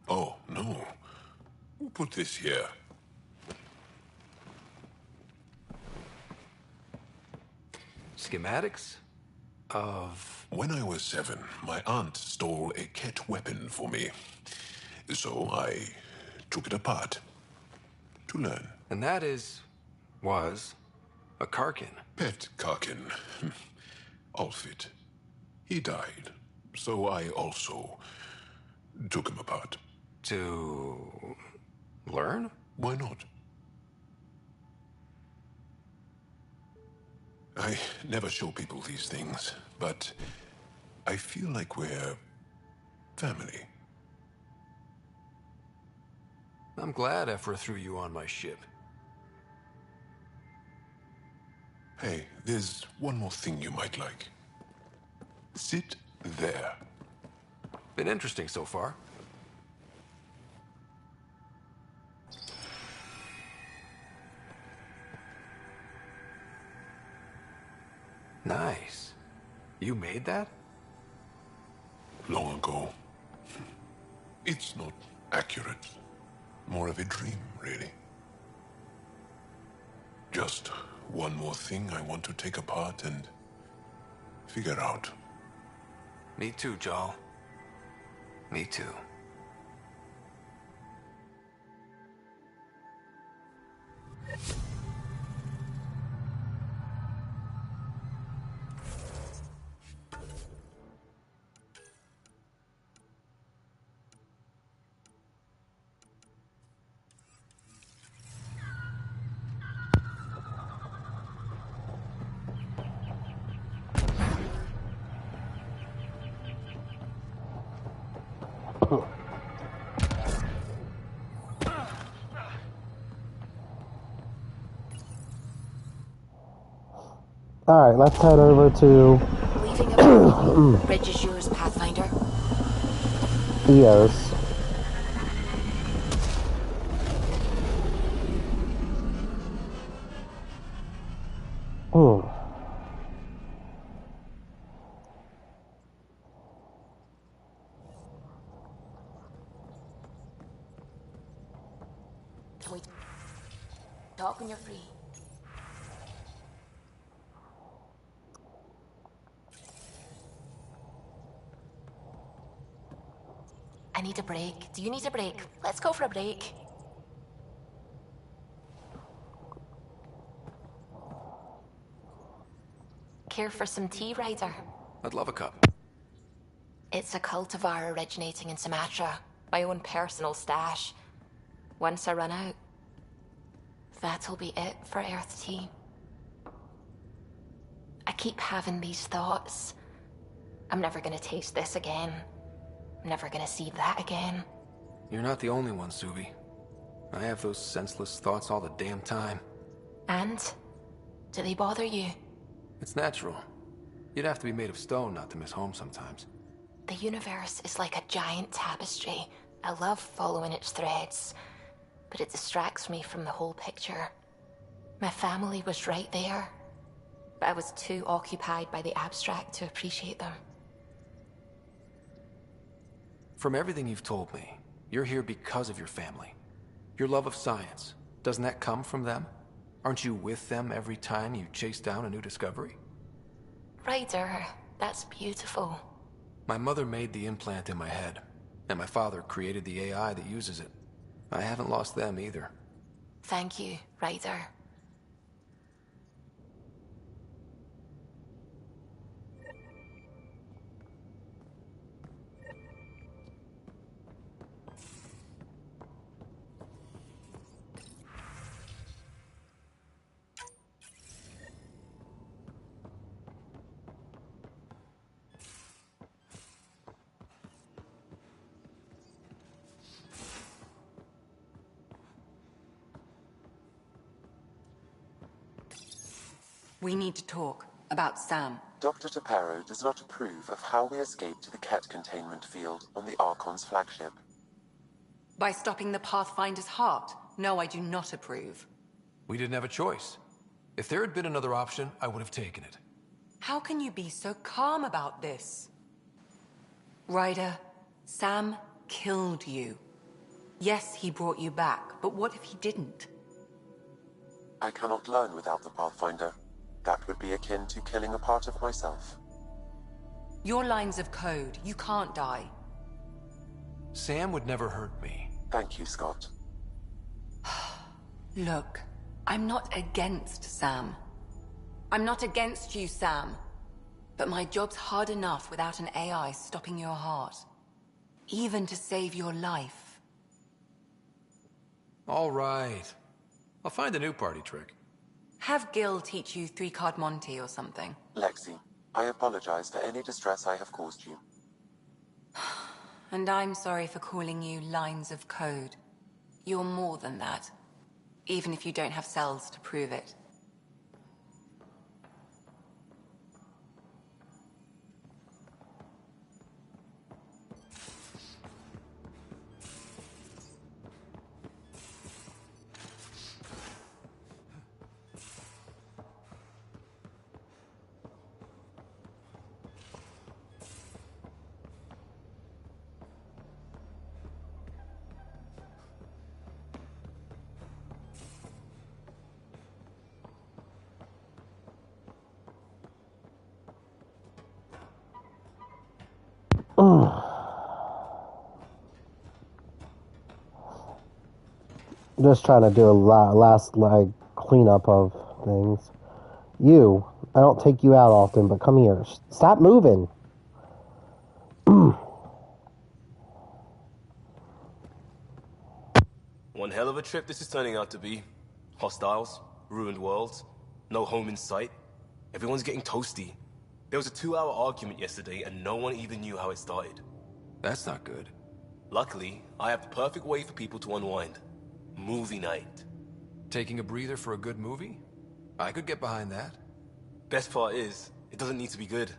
Oh, no. Put this here. Schematics of... When I was 7, my aunt stole a cat weapon for me. So I took it apart to learn. And that was a Karkin. Pet Karkin. Alfit. He died. So I also took him apart. To learn? Why not? I never show people these things, but I feel like we're family. I'm glad Ephra threw you on my ship. Hey, there's one more thing you might like. Sit there. Been interesting so far. Nice. You made that? Long ago. It's not accurate. More of a dream, really. Just one more thing I want to take apart and figure out. Me too, Jarl. Me too. Alright, let's head over to Leaving a bridge is yours, Pathfinder. Eos. Can we talk when you're free? I need a break. Do you need a break? Let's go for a break. Care for some tea, Ryder? I'd love a cup. It's a cultivar originating in Sumatra. My own personal stash. Once I run out, that'll be it for Earth tea. I keep having these thoughts. I'm never gonna taste this again. I'm never gonna see that again. You're not the only one, Subi. I have those senseless thoughts all the damn time. And? Do they bother you? It's natural. You'd have to be made of stone not to miss home sometimes. The universe is like a giant tapestry. I love following its threads, but it distracts me from the whole picture. My family was right there. But I was too occupied by the abstract to appreciate them. From everything you've told me, you're here because of your family. Your love of science, doesn't that come from them? Aren't you with them every time you chase down a new discovery? Ryder, that's beautiful. My mother made the implant in my head, and my father created the AI that uses it. I haven't lost them either. Thank you, Ryder. We need to talk about Sam. Dr. Taparo does not approve of how we escaped the Ket containment field on the Archon's flagship. By stopping the Pathfinder's heart? No, I do not approve. We didn't have a choice. If there had been another option, I would have taken it. How can you be so calm about this? Ryder, Sam killed you. Yes, he brought you back, but what if he didn't? I cannot learn without the Pathfinder. That would be akin to killing a part of myself. Your lines of code, you can't die. Sam would never hurt me. Thank you, Scott. Look, I'm not against Sam. I'm not against you, Sam. But my job's hard enough without an AI stopping your heart. Even to save your life. All right. I'll find a new party trick. Have Gil teach you 3-card Monty or something. Lexi, I apologize for any distress I have caused you. And I'm sorry for calling you lines of code. You're more than that. Even if you don't have cells to prove it. Just trying to do a last cleanup of things. You, I don't take you out often, but come here. Stop moving. One hell of a trip this is turning out to be. Hostiles, ruined worlds, no home in sight. Everyone's getting toasty. There was a 2-hour argument yesterday and no one even knew how it started. That's not good. Luckily, I have the perfect way for people to unwind. Movie night. Taking a breather for a good movie? I could get behind that. Best part is, it doesn't need to be good.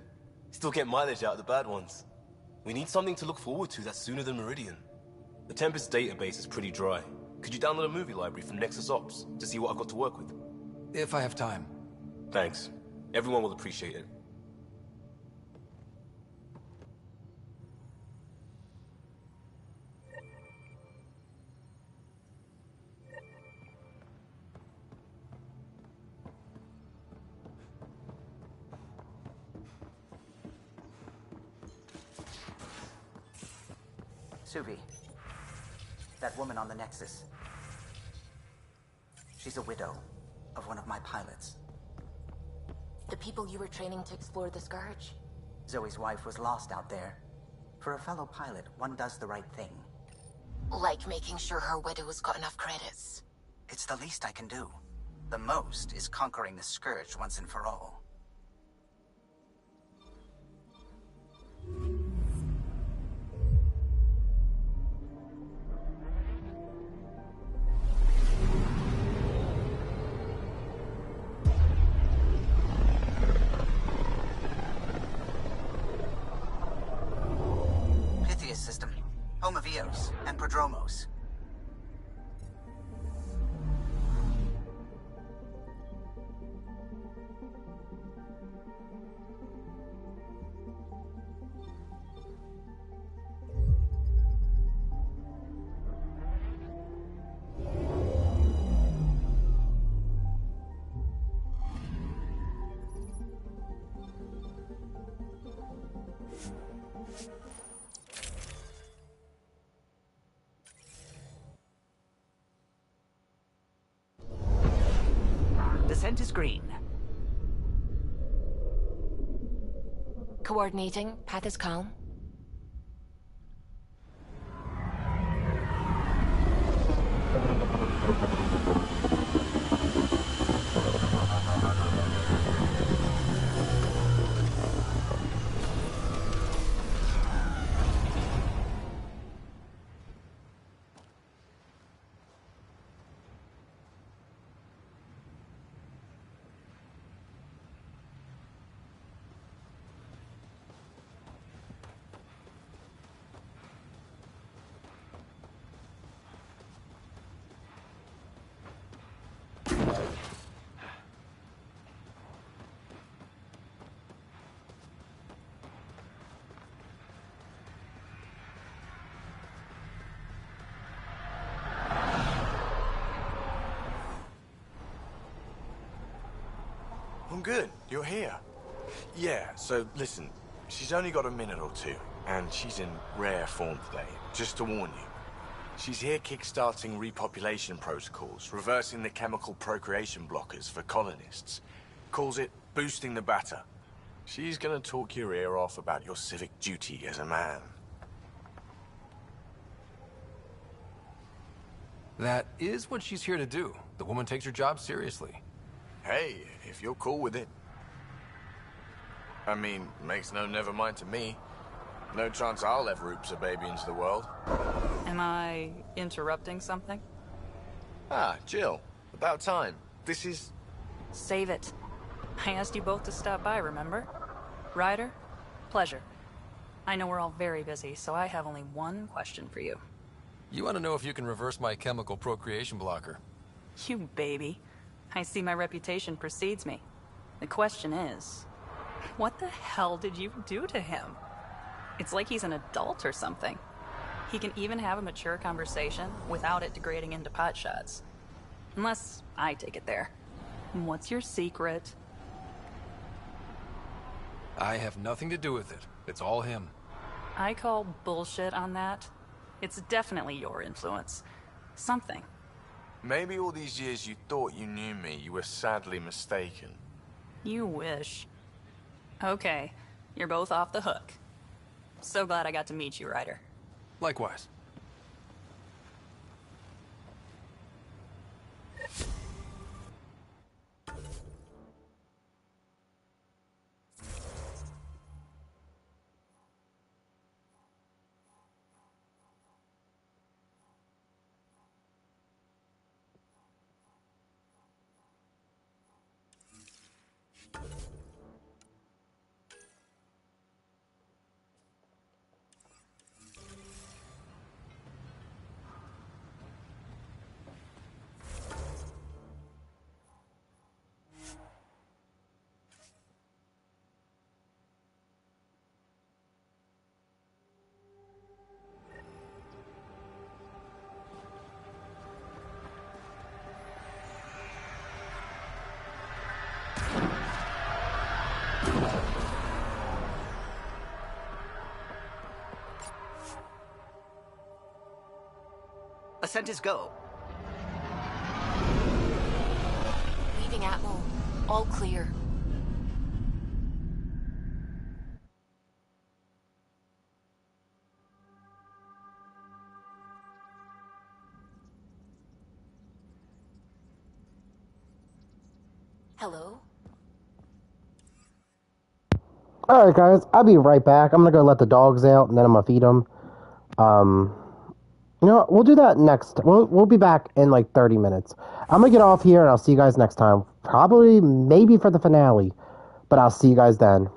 Still get mileage out of the bad ones. We need something to look forward to that's sooner than Meridian. The Tempest database is pretty dry. Could you download a movie library from Nexus Ops to see what I've got to work with? If I have time. Thanks. Everyone will appreciate it. Suvi. That woman on the Nexus. She's a widow of one of my pilots. The people you were training to explore the Scourge? Zoe's wife was lost out there. For a fellow pilot, one does the right thing. Like making sure her widow's got enough credits. It's the least I can do. The most is conquering the Scourge once and for all. System, home of Eos and Prodromos. Ascent is green. Coordinating. Path is calm. I'm good. You're here. Yeah, so listen, she's only got a minute or two, and she's in rare form today, just to warn you. She's here kickstarting repopulation protocols, reversing the chemical procreation blockers for colonists. Calls it boosting the batter. She's gonna talk your ear off about your civic duty as a man. That is what she's here to do. The woman takes her job seriously. Hey, if you're cool with it. I mean, makes no never mind to me. No chance I'll ever oops a baby into the world. Am I interrupting something? Ah, Jill. About time. This is... Save it. I asked you both to stop by, remember? Ryder? Pleasure. I know we're all very busy, so I have only one question for you. You want to know if you can reverse my chemical procreation blocker? You baby. I see my reputation precedes me. The question is, what the hell did you do to him? It's like he's an adult or something. He can even have a mature conversation without it degrading into pot shots. Unless I take it there. What's your secret? I have nothing to do with it. It's all him. I call bullshit on that. It's definitely your influence. Something. Maybe all these years you thought you knew me, you were sadly mistaken. You wish. Okay, you're both off the hook. So glad I got to meet you, Ryder. Likewise. Ascent is go. Leaving Atmo. All clear. Hello? Alright guys, I'll be right back. I'm gonna go let the dogs out and then I'm gonna feed them. You know what? We'll do that next. We'll be back in like 30 minutes. I'm gonna get off here and I'll see you guys next time. Probably, maybe for the finale. But I'll see you guys then.